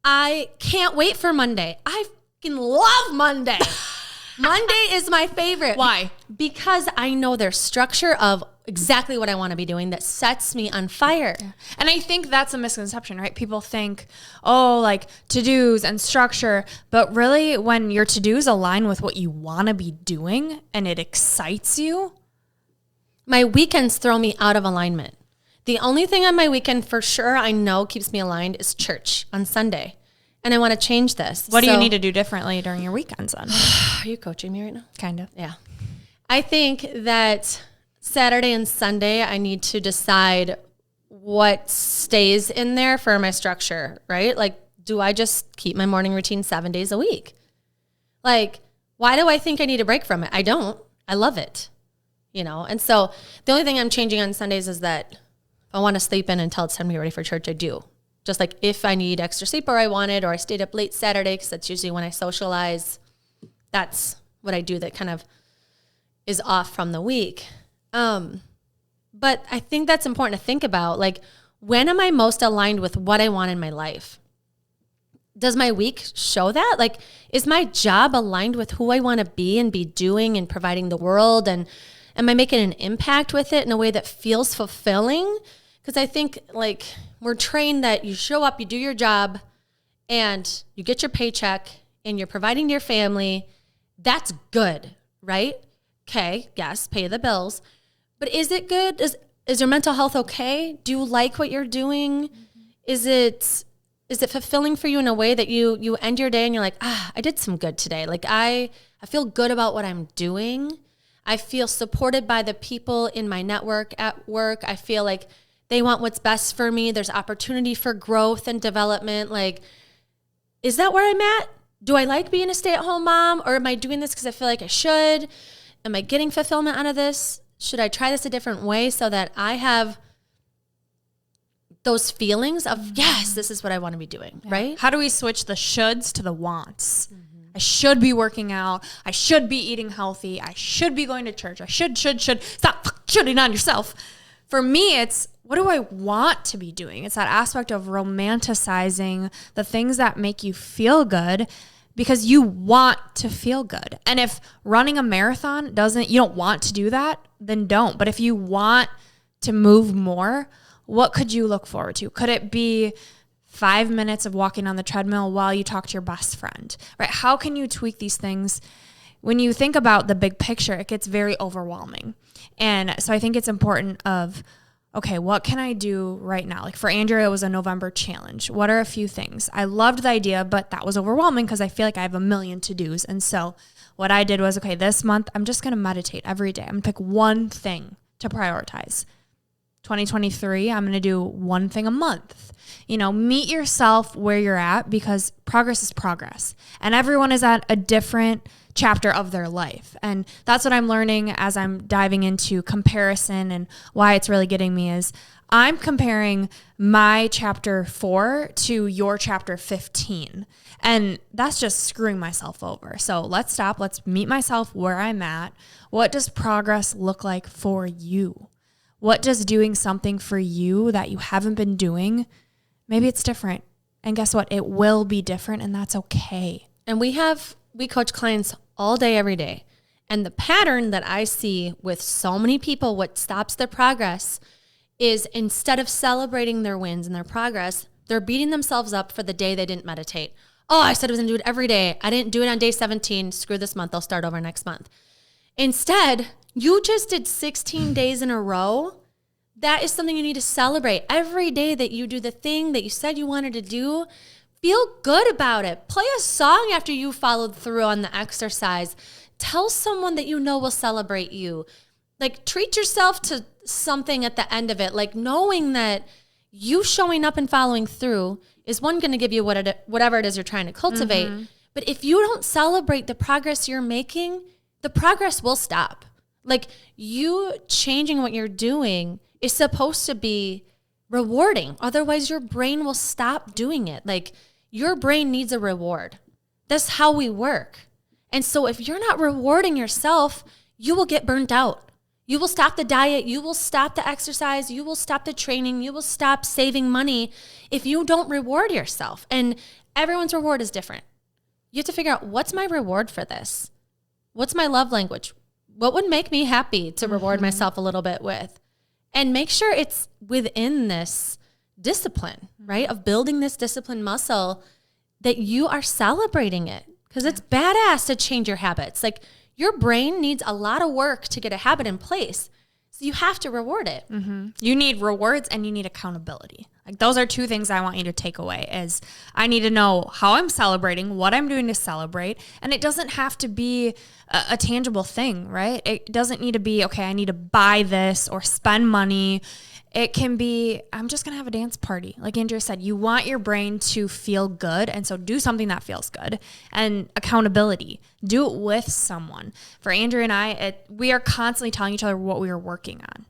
I can't wait for Monday. I fucking love Monday. Monday is my favorite. Why? Because I know there's structure of exactly what I want to be doing that sets me on fire. Yeah. And I think that's a misconception, right? People think, oh, like to-dos and structure, but really when your to-dos align with what you want to be doing and it excites you. My weekends throw me out of alignment. The only thing on my weekend for sure I know keeps me aligned is church on Sunday. And I want to change this. What do you need to do differently during your weekends then? Are you coaching me right now? Kind of. Yeah. I think that Saturday and Sunday, I need to decide what stays in there for my structure, right? Like, do I just keep my morning routine 7 days a week? Like, why do I think I need a break from it? I don't. I love it, you know? And so the only thing I'm changing on Sundays is that if I want to sleep in until it's time to be ready for church, I do. Just like if I need extra sleep or I wanted, or I stayed up late Saturday, because that's usually when I socialize, that's what I do that kind of is off from the week. But I think that's important to think about. Like, when am I most aligned with what I want in my life? Does my week show that? Like, is my job aligned with who I want to be and be doing and providing the world? And am I making an impact with it in a way that feels fulfilling? Because I think, like, we're trained that you show up, you do your job, and you get your paycheck, and you're providing to your family. That's good, right? Okay, yes, pay the bills. But is it good? Is your mental health okay? Do you like what you're doing? Is it fulfilling for you in a way that you end your day and you're like, I did some good today. Like, I feel good about what I'm doing. I feel supported by the people in my network at work. I feel like they want what's best for me. There's opportunity for growth and development. Like, is that where I'm at? Do I like being a stay-at-home mom, or am I doing this because I feel like I should? Am I getting fulfillment out of this? Should I try this a different way so that I have those feelings of, yes, this is what I want to be doing, right? How do we switch the shoulds to the wants? I should be working out. I should be eating healthy. I should be going to church. I should. Stop shooting on yourself. For me, it's, what do I want to be doing? It's that aspect of romanticizing the things that make you feel good, because you want to feel good. And if running a marathon you don't want to do that, then don't. But if you want to move more, what could you look forward to? Could it be 5 minutes of walking on the treadmill while you talk to your best friend, right? How can you tweak these things? When you think about the big picture, it gets very overwhelming. And so I think it's important of, okay, what can I do right now? Like for Andrea, it was a November challenge. What are a few things? I loved the idea, but that was overwhelming because I feel like I have a million to-dos. And so what I did was, okay, this month, I'm just going to meditate every day. I'm going to pick one thing to prioritize. 2023, I'm going to do one thing a month. You know, meet yourself where you're at, because progress is progress. And everyone is at a different chapter of their life. And that's what I'm learning as I'm diving into comparison, and why it's really getting me is I'm comparing my chapter 4 to your chapter 15. And that's just screwing myself over. So let's stop. Let's meet myself where I'm at. What does progress look like for you? What does doing something for you that you haven't been doing? Maybe it's different. And guess what? It will be different, and that's okay. And we coach clients all day, every day. And the pattern that I see with so many people, what stops their progress is, instead of celebrating their wins and their progress, they're beating themselves up for the day they didn't meditate. Oh, I said I was going to do it every day. I didn't do it on day 17. Screw this month. I'll start over next month. Instead, you just did 16 days in a row. That is something you need to celebrate. Every day that you do the thing that you said you wanted to do, feel good about it. Play a song after you followed through on the exercise. Tell someone that you know will celebrate you. Like, treat yourself to something at the end of it. Like, knowing that you showing up and following through is, one, going to give you whatever it is you're trying to cultivate. Mm-hmm. But if you don't celebrate the progress you're making, the progress will stop. Like, you changing what you're doing is supposed to be rewarding. Otherwise, your brain will stop doing it. Like, your brain needs a reward. That's how we work. And so if you're not rewarding yourself, you will get burnt out. You will stop the diet. You will stop the exercise. You will stop the training. You will stop saving money if you don't reward yourself. And everyone's reward is different. You have to figure out, what's my reward for this? What's my love language? What would make me happy to reward myself a little bit with? And make sure it's within this discipline, right? Of building this discipline muscle, that you are celebrating it. Because it's badass to change your habits. Like, your brain needs a lot of work to get a habit in place. So you have to reward it. Mm-hmm. You need rewards and you need accountability. Like, those are two things I want you to take away. Is I need to know how I'm celebrating, what I'm doing to celebrate. And it doesn't have to be a tangible thing, right? It doesn't need to be, okay, I need to buy this or spend money. It can be, I'm just going to have a dance party. Like Andrea said, you want your brain to feel good. And so do something that feels good. And accountability, do it with someone. For Andrea and I, we are constantly telling each other what we are working on.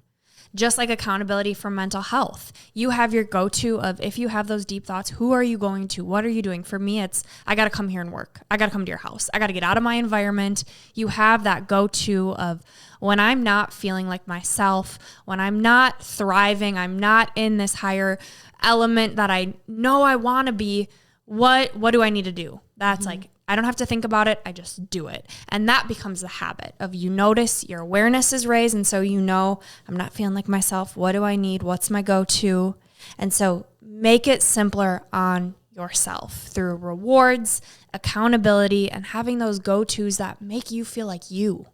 Just like accountability for mental health. You have your go-to of, if you have those deep thoughts, who are you going to? What are you doing? For me, it's, I got to come here and work. I got to come to your house. I got to get out of my environment. You have that go-to of, when I'm not feeling like myself, when I'm not thriving, I'm not in this higher element that I know I want to be, what do I need to do? That's like, I don't have to think about it. I just do it. And that becomes the habit of, you notice your awareness is raised. And so, you know, I'm not feeling like myself. What do I need? What's my go-to? And so make it simpler on yourself through rewards, accountability, and having those go-tos that make you feel like you.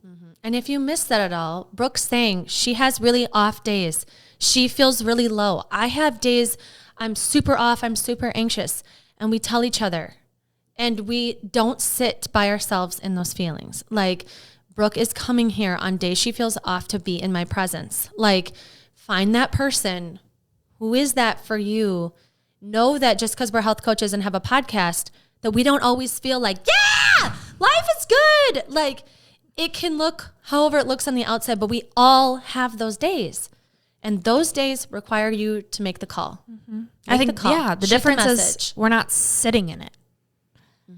And if you miss that at all, Brooke's saying she has really off days. She feels really low. I have days I'm super off. I'm super anxious. And we tell each other. And we don't sit by ourselves in those feelings. Like, Brooke is coming here on days she feels off to be in my presence. Like, find that person. Who is that for you? Know that just because we're health coaches and have a podcast, that we don't always feel like, yeah, life is good. Like, it can look however it looks on the outside, but we all have those days. And those days require you to make the call. I think, the difference is we're not sitting in it.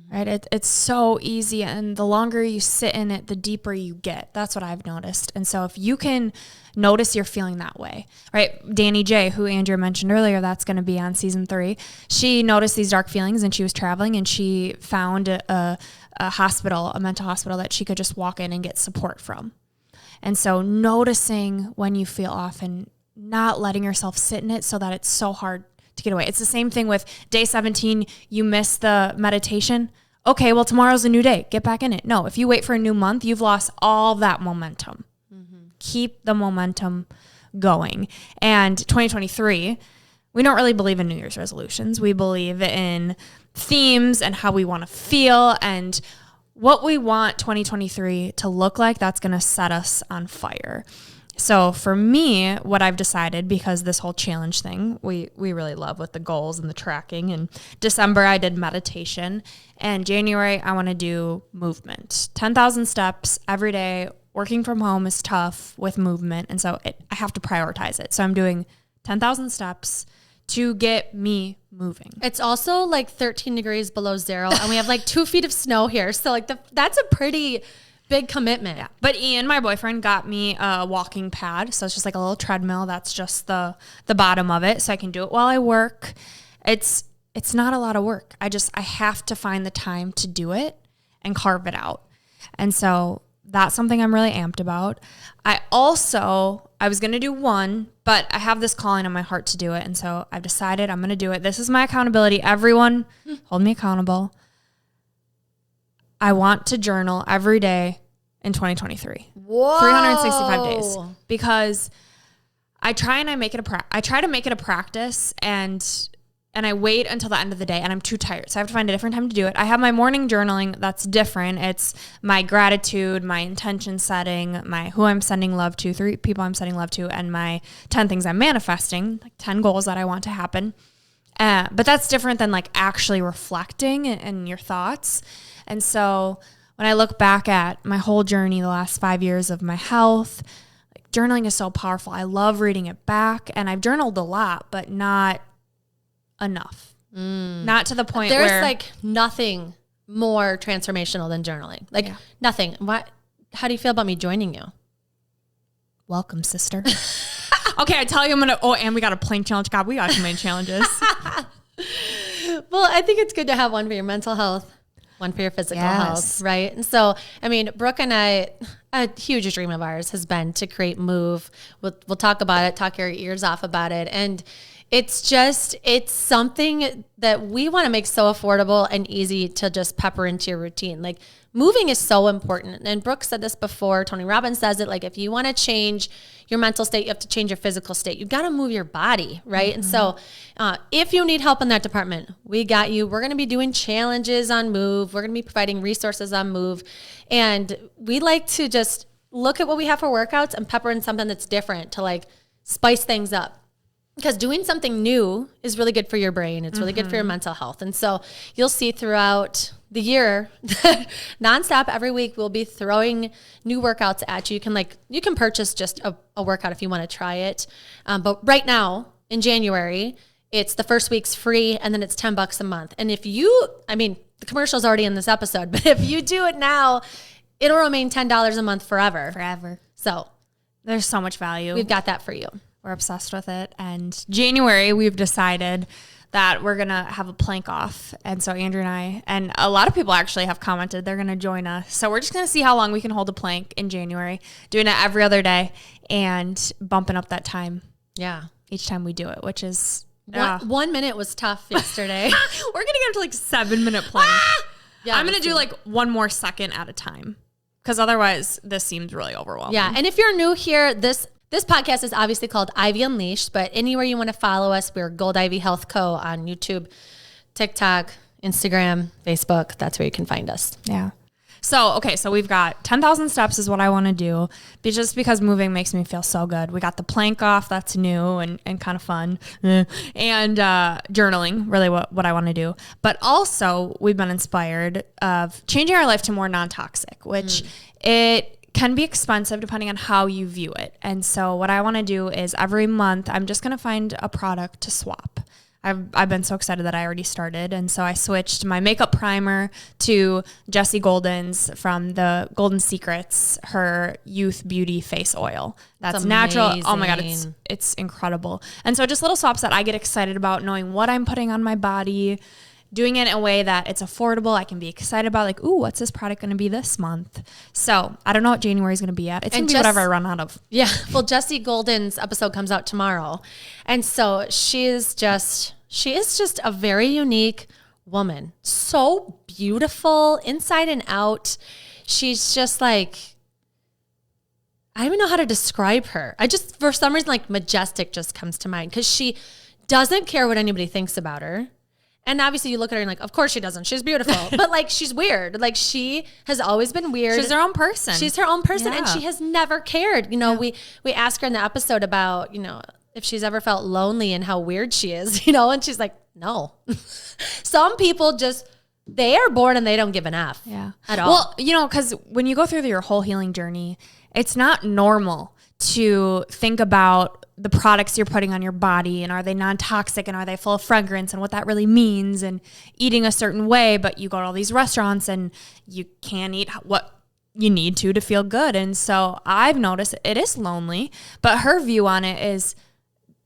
Right? It's so easy. And the longer you sit in it, the deeper you get. That's what I've noticed. And so if you can notice you're feeling that way, right? Danny J, who Andrea mentioned earlier, that's going to be on season 3. She noticed these dark feelings and she was traveling and she found a hospital, a mental hospital that she could just walk in and get support from. And so noticing when you feel off and not letting yourself sit in it so that it's so hard to get away. It's the same thing with day 17, you miss the meditation. Okay, well, tomorrow's a new day. Get back in it. No, if you wait for a new month, you've lost all that momentum. Keep the momentum going. And 2023, we don't really believe in New Year's resolutions. We believe in themes and how we want to feel and what we want 2023 to look like. That's going to set us on fire. So for me, what I've decided, because this whole challenge thing, we really love with the goals and the tracking. In December, I did meditation. And January, I want to do movement. 10,000 steps every day. Working from home is tough with movement. And so I have to prioritize it. So I'm doing 10,000 steps to get me moving. It's also like 13 degrees below zero. And we have like 2 feet of snow here. So like that's a pretty big commitment. Yeah. But Ian, my boyfriend, got me a walking pad. So it's just like a little treadmill. That's just the bottom of it. So I can do it while I work. It's not a lot of work. I have to find the time to do it and carve it out. And so that's something I'm really amped about. I was going to do one, but I have this calling on my heart to do it. And so I've decided I'm going to do it. This is my accountability. Everyone hold me accountable. I want to journal every day in 2023. Whoa. 365 days. Because I try to make it a practice and I wait until the end of the day and I'm too tired. So I have to find a different time to do it. I have my morning journaling that's different. It's my gratitude, my intention setting, my who I'm sending love to, 3 people I'm sending love to, and my 10 things I'm manifesting, like 10 goals that I want to happen. But that's different than like actually reflecting and your thoughts. And so when I look back at my whole journey, the last 5 years of my health, like, journaling is so powerful. I love reading it back, and I've journaled a lot, but not enough. Not to the point where there's like nothing more transformational than journaling. Like nothing. How do you feel about me joining you? Welcome, sister. Okay, I tell you and we got a plank challenge. God, we got too many challenges. Well, I think it's good to have one for your mental health, one for your physical health, right? And so, I mean, Brooke and I, a huge dream of ours has been to create Move. We'll talk about it, talk your ears off about it. And it's something that we want to make so affordable and easy to just pepper into your routine. Like, moving is so important. And Brooke said this before. Tony Robbins says it. Like, if you want to change your mental state, you have to change your physical state. You've got to move your body, right? Mm-hmm. And so if you need help in that department, we got you. We're going to be doing challenges on Move. We're going to be providing resources on Move. And we like to just look at what we have for workouts and pepper in something that's different to like spice things up. because doing something new is really good for your brain. It's really good for your mental health. And so you'll see throughout the year, nonstop every week, we'll be throwing new workouts at you. You can purchase just a workout if you want to try it. But right now in January, it's the first week's free and then it's $10 a month. And the commercial's already in this episode, but if you do it now, it'll remain $10 a month forever. Forever. So there's so much value. We've got that for you. We're obsessed with it. And January, we've decided that we're going to have a plank off. And so Andrew and I, and a lot of people actually have commented they're going to join us. So we're just going to see how long we can hold a plank in January, doing it every other day and bumping up that time. Yeah. Each time we do it, which is... 1 minute was tough yesterday. We're going to get up to 7-minute plank. Yeah, I'm going to do one more second at a time because otherwise this seems really overwhelming. Yeah. And if you're new here, this podcast is obviously called Ivy Unleashed, but anywhere you want to follow us, we're Gold Ivy Health Co. on YouTube, TikTok, Instagram, Facebook. That's where you can find us. Yeah. So we've got 10,000 steps is what I want to do, just because moving makes me feel so good. We got the plank off. That's new and kind of fun. And journaling, really what I want to do. But also we've been inspired of changing our life to more non-toxic, which it can be expensive depending on how you view it. And so what I want to do is every month, I'm just going to find a product to swap. I've been so excited that I already started. And so I switched my makeup primer to Jessie Golden's from the Golden Secrets, her Youth Beauty Face Oil. That's natural. Oh my God, it's incredible. And so just little swaps that I get excited about, knowing what I'm putting on my body, doing it in a way that it's affordable. I can be excited about ooh, what's this product going to be this month? So I don't know what January is going to be at. It's going to be whatever I run out of. Yeah. Well, Jessie Golden's episode comes out tomorrow. And so she is just a very unique woman. So beautiful inside and out. She's just I don't even know how to describe her. For some reason, majestic just comes to mind because she doesn't care what anybody thinks about her. And obviously you look at her and of course she doesn't. She's beautiful. But she's weird. She has always been weird. She's her own person. She's her own person. Yeah. And she has never cared. We asked her in the episode about, if she's ever felt lonely and how weird she is, and she's like, no. Some people they are born and they don't give an F. Yeah. At all. Well, because when you go through your whole healing journey, it's not normal to think about the products you're putting on your body and are they non-toxic and are they full of fragrance and what that really means and eating a certain way, but you go to all these restaurants and you can't eat what you need to feel good. And so I've noticed it is lonely, but her view on it is,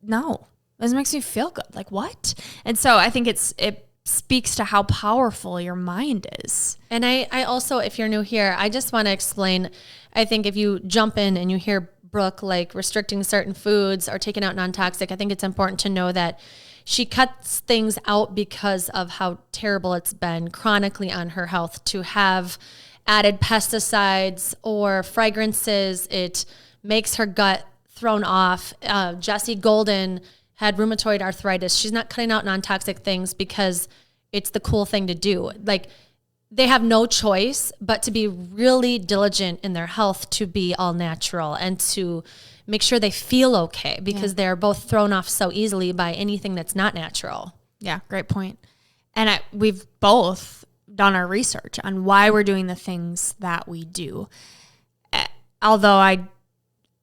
no, this makes me feel good. What? And so I think it speaks to how powerful your mind is. And I also, if you're new here, I just want to explain, I think if you jump in and you hear Brooke restricting certain foods or taking out non-toxic, I think it's important to know that she cuts things out because of how terrible it's been chronically on her health to have added pesticides or fragrances. It makes her gut thrown off. Jessie Golden had rheumatoid arthritis. She's not cutting out non-toxic things because it's the cool thing to do. They have no choice but to be really diligent in their health to be all natural and to make sure they feel okay because they're both thrown off so easily by anything that's not natural. Yeah, great point. And we've both done our research on why we're doing the things that we do. Although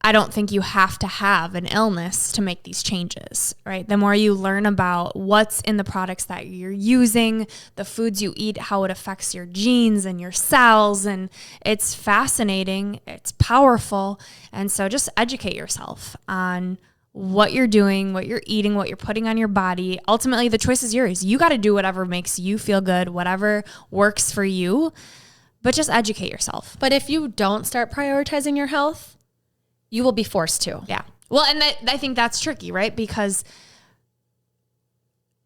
I don't think you have to have an illness to make these changes, right? The more you learn about what's in the products that you're using, the foods you eat, how it affects your genes and your cells, and it's fascinating, it's powerful. And so just educate yourself on what you're doing, what you're eating, what you're putting on your body. Ultimately, the choice is yours. You got to do whatever makes you feel good, whatever works for you, but just educate yourself. But if you don't start prioritizing your health, you will be forced to. Yeah. Well, and I think that's tricky, right? Because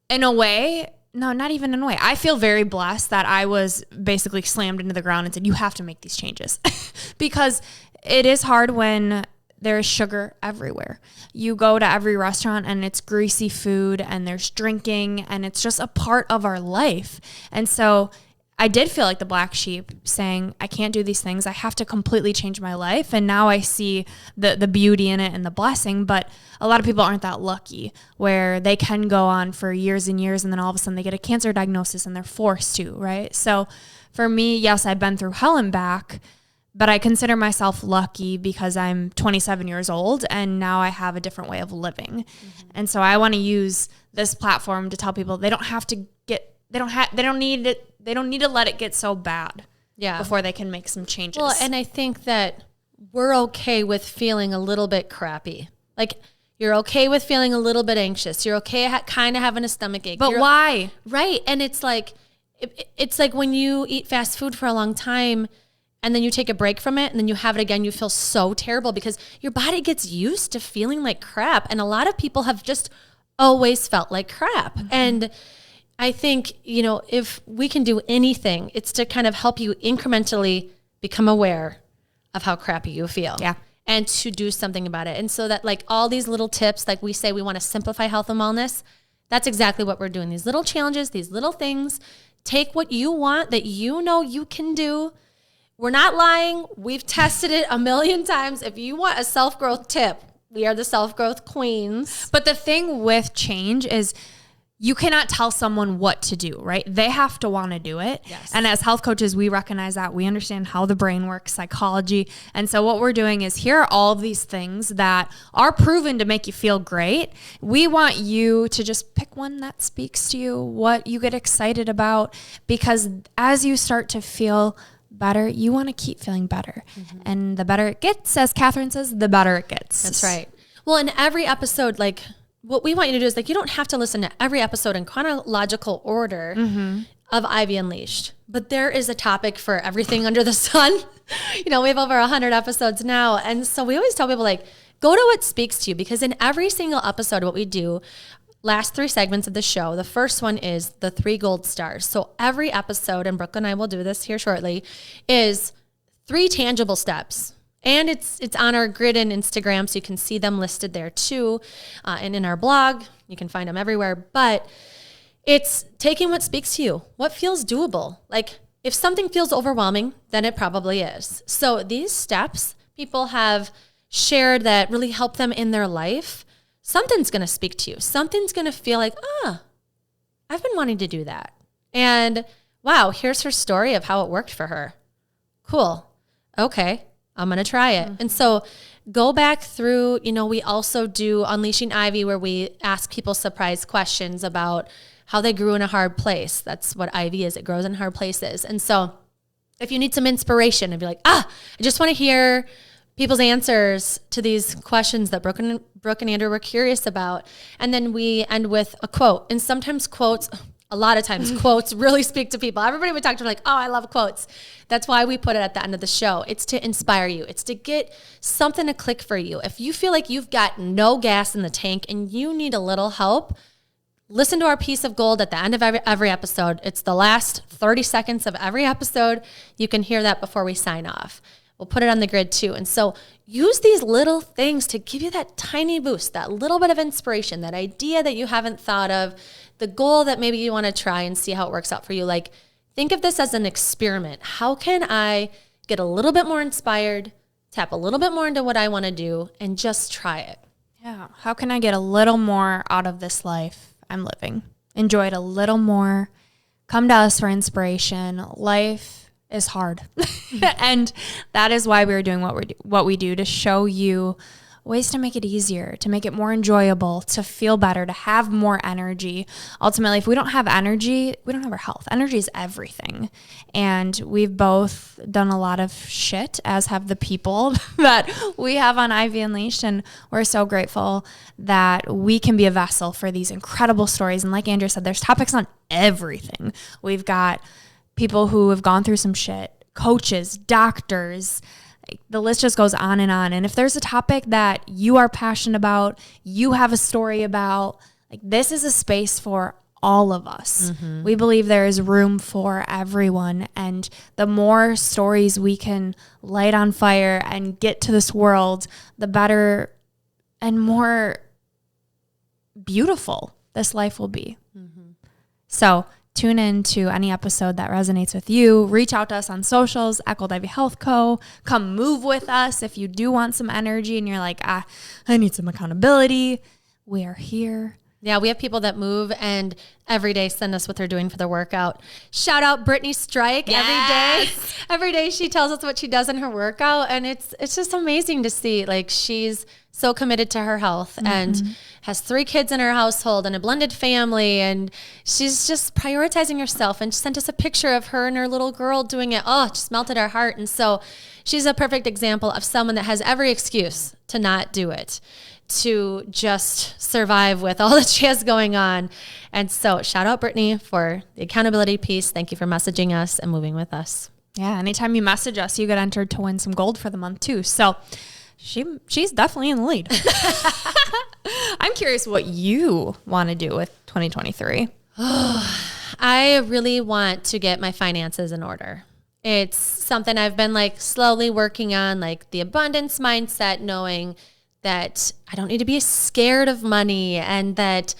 in a way, no, not even in a way. I feel very blessed that I was basically slammed into the ground and said, you have to make these changes. Because it is hard when there is sugar everywhere. You go to every restaurant and it's greasy food and there's drinking and it's just a part of our life. And so I did feel like the black sheep, saying, I can't do these things. I have to completely change my life. And now I see the beauty in it and the blessing. But a lot of people aren't that lucky, where they can go on for years and years, and then all of a sudden they get a cancer diagnosis and they're forced to, right? So for me, yes, I've been through hell and back, but I consider myself lucky because I'm 27 years old and now I have a different way of living. Mm-hmm. And so I want to use this platform to tell people they don't have to they don't need to let it get so bad before they can make some changes. Well, and I think that we're okay with feeling a little bit crappy. Like, you're okay with feeling a little bit anxious. You're okay kind of having a stomach ache. But why? Right. And it's like when you eat fast food for a long time and then you take a break from it and then you have it again, you feel so terrible because your body gets used to feeling like crap. And a lot of people have just always felt like crap. Mm-hmm. And I think, if we can do anything, it's to kind of help you incrementally become aware of how crappy you feel. Yeah. And to do something about it. And so that, like, all these little tips, like we say, we want to simplify health and wellness. That's exactly what we're doing. These little challenges, these little things, take what you want that you can do. We're not lying. We've tested it a million times. If you want a self-growth tip, we are the self-growth queens. But the thing with change is, you cannot tell someone what to do, right? They have to want to do it. Yes. And as health coaches, we recognize that. We understand how the brain works, psychology. And so what we're doing is, here are all of these things that are proven to make you feel great. We want you to just pick one that speaks to you, what you get excited about, because as you start to feel better, you want to keep feeling better. Mm-hmm. And the better it gets, as Catherine says, the better it gets. That's right. Well, in every episode, like, what we want you to do is, like, you don't have to listen to every episode in chronological order of Ivy Unleashed, but there is a topic for everything under the sun. We have over 100 episodes now. And so we always tell people, like, go to what speaks to you, because in every single episode, what we do, last 3 segments of the show, the first one is the 3 gold stars. So every episode, and Brooke and I will do this here shortly, is 3 tangible steps. And it's on our grid and Instagram, so you can see them listed there too. And in our blog, you can find them everywhere. But it's taking what speaks to you, what feels doable. Like, if something feels overwhelming, then it probably is. So these steps people have shared that really help them in their life, something's going to speak to you. Something's going to feel like, I've been wanting to do that. And wow, here's her story of how it worked for her. Cool. Okay. I'm going to try it. Mm-hmm. And so go back through, we also do Unleashing Ivy, where we ask people surprise questions about how they grew in a hard place. That's what Ivy is. It grows in hard places. And so if you need some inspiration and be like, I just want to hear people's answers to these questions that Brooke and Andrew were curious about. And then we end with a quote. And sometimes a lot of times quotes really speak to people. Everybody we talk to are like, I love quotes. That's why we put it at the end of the show. It's to inspire you. It's to get something to click for you. If you feel like you've got no gas in the tank and you need a little help, listen to our piece of gold at the end of every episode. It's the last 30 seconds of every episode. You can hear that before we sign off. We'll put it on the grid too. And so use these little things to give you that tiny boost, that little bit of inspiration, that idea that you haven't thought of, the goal that maybe you want to try and see how it works out for you. Like, think of this as an experiment. How can I get a little bit more inspired, tap a little bit more into what I want to do, and just try it? Yeah. How can I get a little more out of this life I'm living? Enjoy it a little more. Come to us for inspiration. Life is hard. And that is why we're doing what we do, to show you ways to make it easier, to make it more enjoyable, to feel better, to have more energy. Ultimately, if we don't have energy, we don't have our health. Energy is everything. And we've both done a lot of shit, as have the people that we have on Ivy Unleashed. And we're so grateful that we can be a vessel for these incredible stories. And like Andrew said, there's topics on everything. We've got people who have gone through some shit, coaches, doctors. The list just goes on. And if there's a topic that you are passionate about, you have a story about, like, this is a space for all of us. Mm-hmm. We believe there is room for everyone. And the more stories we can light on fire and get to this world, the better and more beautiful this life will be. Mm-hmm. So tune in to any episode that resonates with you. Reach out to us on socials, Echo Divey Health Co. Come move with us if you do want some energy and you're like, I need some accountability. We are here. Yeah, we have people that move and every day send us what they're doing for their workout. Shout out Brittany Strike. Yes. Every day she tells us what she does in her workout, and it's just amazing to see. Like, she's so committed to her health and has 3 kids in her household and a blended family, and she's just prioritizing herself, and sent us a picture of her and her little girl doing it. Oh, it just melted our heart. And so she's a perfect example of someone that has every excuse to not do it, to just survive with all that she has going on. And so shout out Brittany for the accountability piece. Thank you for messaging us and moving with us. Yeah, anytime you message us, you get entered to win some gold for the month too. So she's definitely in the lead. I'm curious what you want to do with 2023. I really want to get my finances in order. It's something I've been like slowly working on, like the abundance mindset, knowing that I don't need to be scared of money and that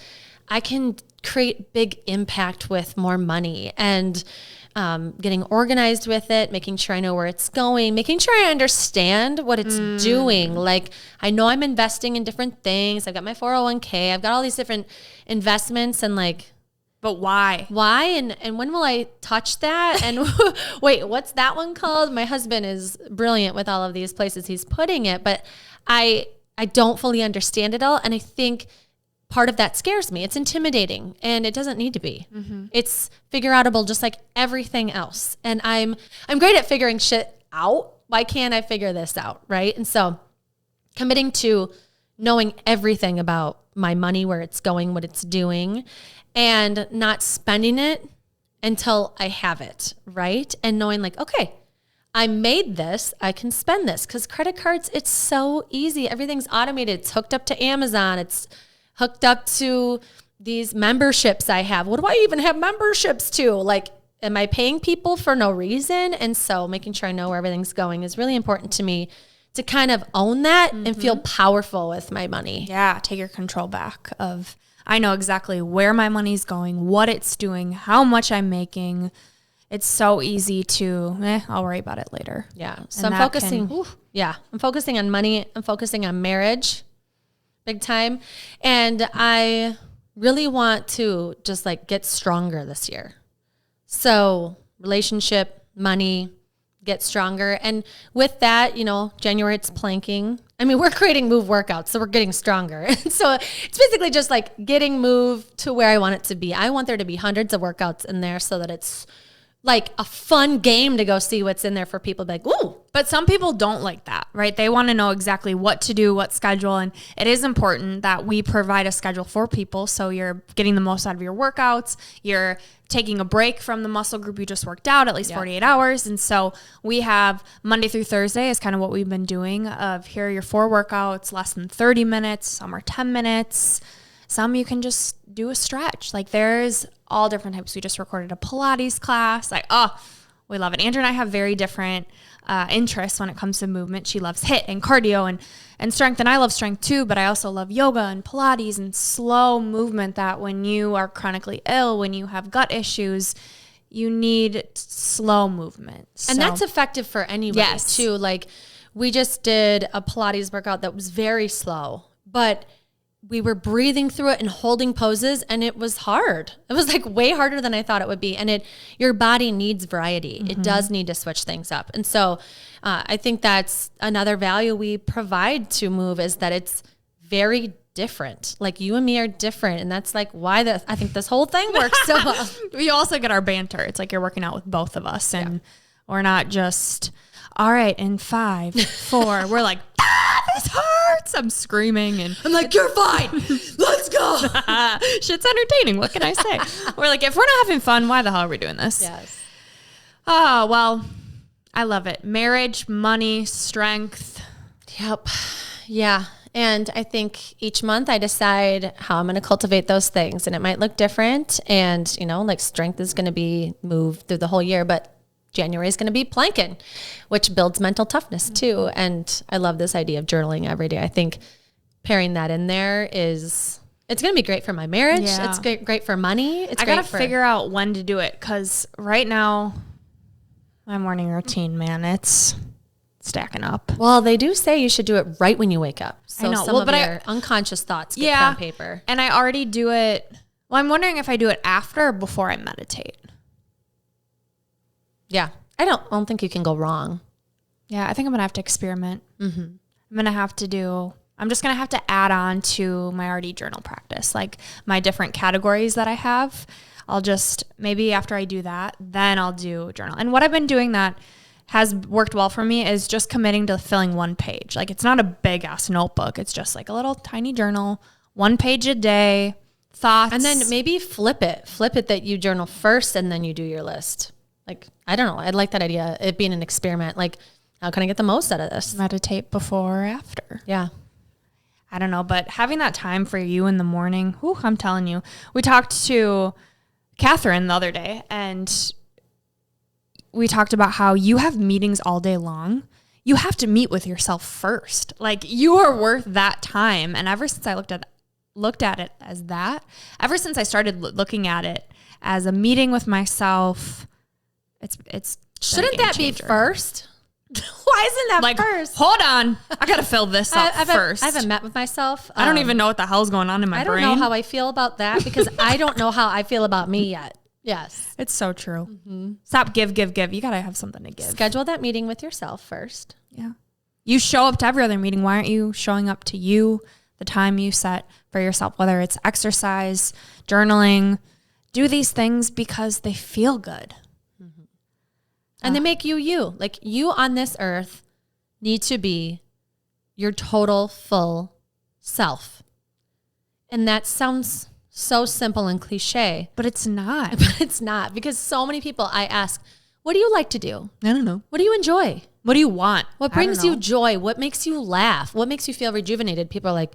I can create big impact with more money, and getting organized with it, making sure I know where it's going, making sure I understand what it's doing. Like, I know I'm investing in different things. I've got my 401k. I've got all these different investments, and like, but why? And when will I touch that? And wait, what's that one called? My husband is brilliant with all of these places he's putting it, but I don't fully understand it all. And I think part of that scares me. It's intimidating, and it doesn't need to be. It's figure outable just like everything else. And I'm great at figuring shit out. Why can't I figure this out? Right. And so committing to knowing everything about my money, where it's going, what it's doing, and not spending it until I have it. Right. And knowing like, okay, I made this, I can spend this, because credit cards, it's so easy. Everything's automated. It's hooked up to Amazon. It's hooked up to these memberships I have. What do I even have memberships to? Like, am I paying people for no reason? And so making sure I know where everything's going is really important to me, to kind of own that and feel powerful with my money. Yeah, take your control back of, I know exactly where my money's going, what it's doing, how much I'm making. It's so easy to, I'll worry about it later. Yeah. So I'm focusing on money. I'm focusing on marriage big time. And I really want to just like get stronger this year. So relationship, money, get stronger. And with that, January, it's planking. I mean, we're creating Move workouts, so we're getting stronger. And so it's basically just like getting Move to where I want it to be. I want there to be hundreds of workouts in there so that it's like a fun game to go see what's in there for people to be like, ooh. But some people don't like that, right? They want to know exactly what to do, what schedule. And it is important that we provide a schedule for people. So you're getting the most out of your workouts. You're taking a break from the muscle group you just worked out, at least 48 hours. And so we have Monday through Thursday is kind of what we've been doing of here are your 4 workouts, less than 30 minutes. Some are 10 minutes. Some you can just do a stretch. Like, there's all different types. We just recorded a Pilates class. Like, we love it. Andrew and I have very different interests when it comes to movement. She loves HIIT and cardio and strength, and I love strength too, but I also love yoga and Pilates and slow movement, that when you are chronically ill, when you have gut issues, you need slow movement. And that's effective for anybody too. Like, we just did a Pilates workout that was very slow, but we were breathing through it and holding poses, and it was hard. It was like way harder than I thought it would be. And your body needs variety. It does need to switch things up. And so I think that's another value we provide to Move, is that it's very different. Like, you and me are different. And that's like why I think this whole thing works so well. We also get our banter. It's like you're working out with both of us, and we're not just, all right, in 5, 4, we're like, this hurts. I'm screaming, and I'm like, you're fine. Let's go. Shit's entertaining. What can I say? We're like, if we're not having fun, why the hell are we doing this? Yes. Oh, well, I love it. Marriage, money, strength. Yep. Yeah. And I think each month I decide how I'm going to cultivate those things, and it might look different. And, like strength is going to be moved through the whole year, but January is going to be planking, which builds mental toughness too. And I love this idea of journaling every day. I think pairing that in there is It's going to be great for my marriage. Yeah. It's great for money. It's I great got to figure out when to do it because right now, my morning routine, man, it's stacking up. Well, they do say you should do it right when you wake up. So I know. some Well, of but your unconscious thoughts get put on paper. And I already do it. Well, I'm wondering if I do it after or before I meditate. Yeah. I don't think you can go wrong. Yeah, I think I'm going to have to experiment. Mm-hmm. I'm just going to have to add on to my already journal practice, like my different categories that I have. I'll just, maybe after I do that, then I'll do journal. And what I've been doing that has worked well for me is just committing to filling one page. Like it's not a big ass notebook. It's just like a little tiny journal, 1 page a day, thoughts. And then maybe flip it that you journal first and then you do your list. Like, I don't know. I'd like that idea. It being an experiment. Like, how can I get the most out of this? Meditate before or after. Yeah. I don't know, but having that time for you in the morning, I'm telling you. We talked to Catherine the other day, and we talked about how you have meetings all day long. You have to meet with yourself first. Like, you are worth that time. And ever since I looked at it as that, ever since I started looking at it as a meeting with myself, it's shouldn't that be first? Why isn't that like, first? Hold on. I got to fill this up first. I haven't met with myself. I don't even know what the hell's going on in my brain. I don't know how I feel about that because I don't know how I feel about me yet. Yes. It's so true. Mm-hmm. Stop, give. You got to have something to give. Schedule that meeting with yourself first. Yeah. You show up to every other meeting. Why aren't you showing up to you, the time you set for yourself, whether it's exercise, journaling? Do these things because they feel good. And they make you. Like, you on this earth need to be your total full self. And that sounds so simple and cliche. But it's not. But it's not. Because so many people I ask, what do you like to do? I don't know. What do you enjoy? What do you want? What brings you joy? What makes you laugh? What makes you feel rejuvenated? People are like,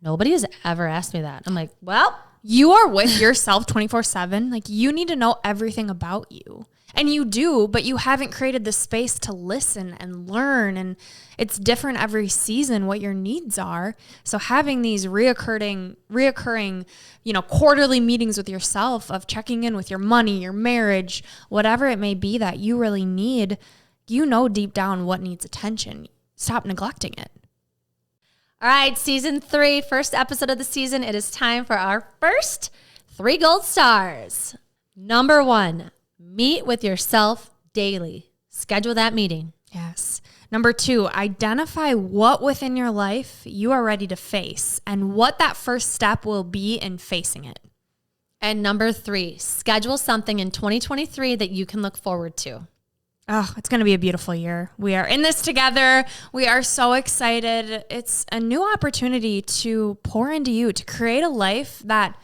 nobody has ever asked me that. I'm like, well, you are with yourself 24/7. Like, you need to know everything about you. And you do, but you haven't created the space to listen and learn. And it's different every season what your needs are. So having these reoccurring, quarterly meetings with yourself of checking in with your money, your marriage, whatever it may be that you really need, you know deep down what needs attention. Stop neglecting it. All right, season 3, first episode of the season. It is time for our first 3 gold stars. Number 1. Meet with yourself daily. Schedule that meeting. Yes. Number 2, identify what within your life you are ready to face and what that first step will be in facing it. And number 3, schedule something in 2023 that you can look forward to. Oh, it's going to be a beautiful year. We are in this together. We are so excited. It's a new opportunity to pour into you, to create a life that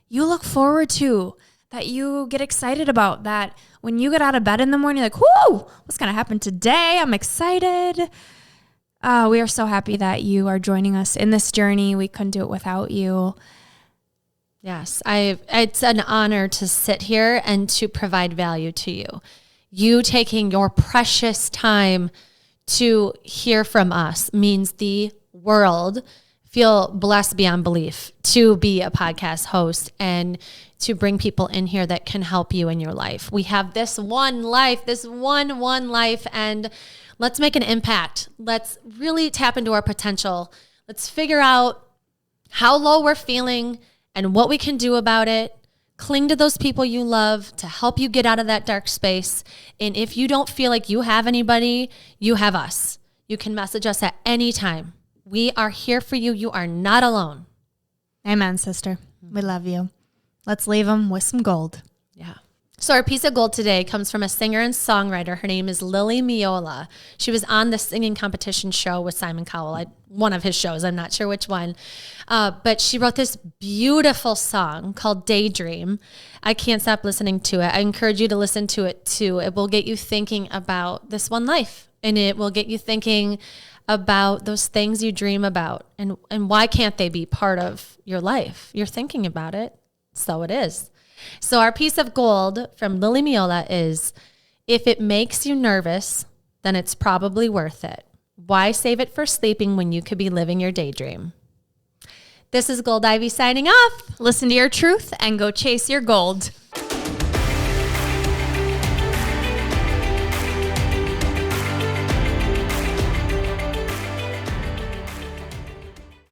you look forward to, that you get excited about, that when you get out of bed in the morning, you're like, whoo, what's going to happen today? I'm excited. We are so happy that you are joining us in this journey. We couldn't do it without you. Yes, it's an honor to sit here and to provide value to you. You taking your precious time to hear from us means the world. Feel blessed beyond belief to be a podcast host and to bring people in here that can help you in your life. We have this one life, this one life, and let's make an impact. Let's really tap into our potential. Let's figure out how low we're feeling and what we can do about it. Cling to those people you love to help you get out of that dark space. And if you don't feel like you have anybody, you have us. You can message us at any time. We are here for you. You are not alone. Amen, sister. We love you. Let's leave them with some gold. Yeah. So our piece of gold today comes from a singer and songwriter. Her name is Lily Miola. She was on the singing competition show with Simon Cowell. One of his shows. I'm not sure which one. But she wrote this beautiful song called Daydream. I can't stop listening to it. I encourage you to listen to it too. It will get you thinking about this one life. And it will get you thinking about those things you dream about. And why can't they be part of your life? You're thinking about it. So it is. So our piece of gold from Lily Miola is, if it makes you nervous, then it's probably worth it. Why save it for sleeping when you could be living your daydream? This is Gold Ivy signing off. Listen to your truth and go chase your gold.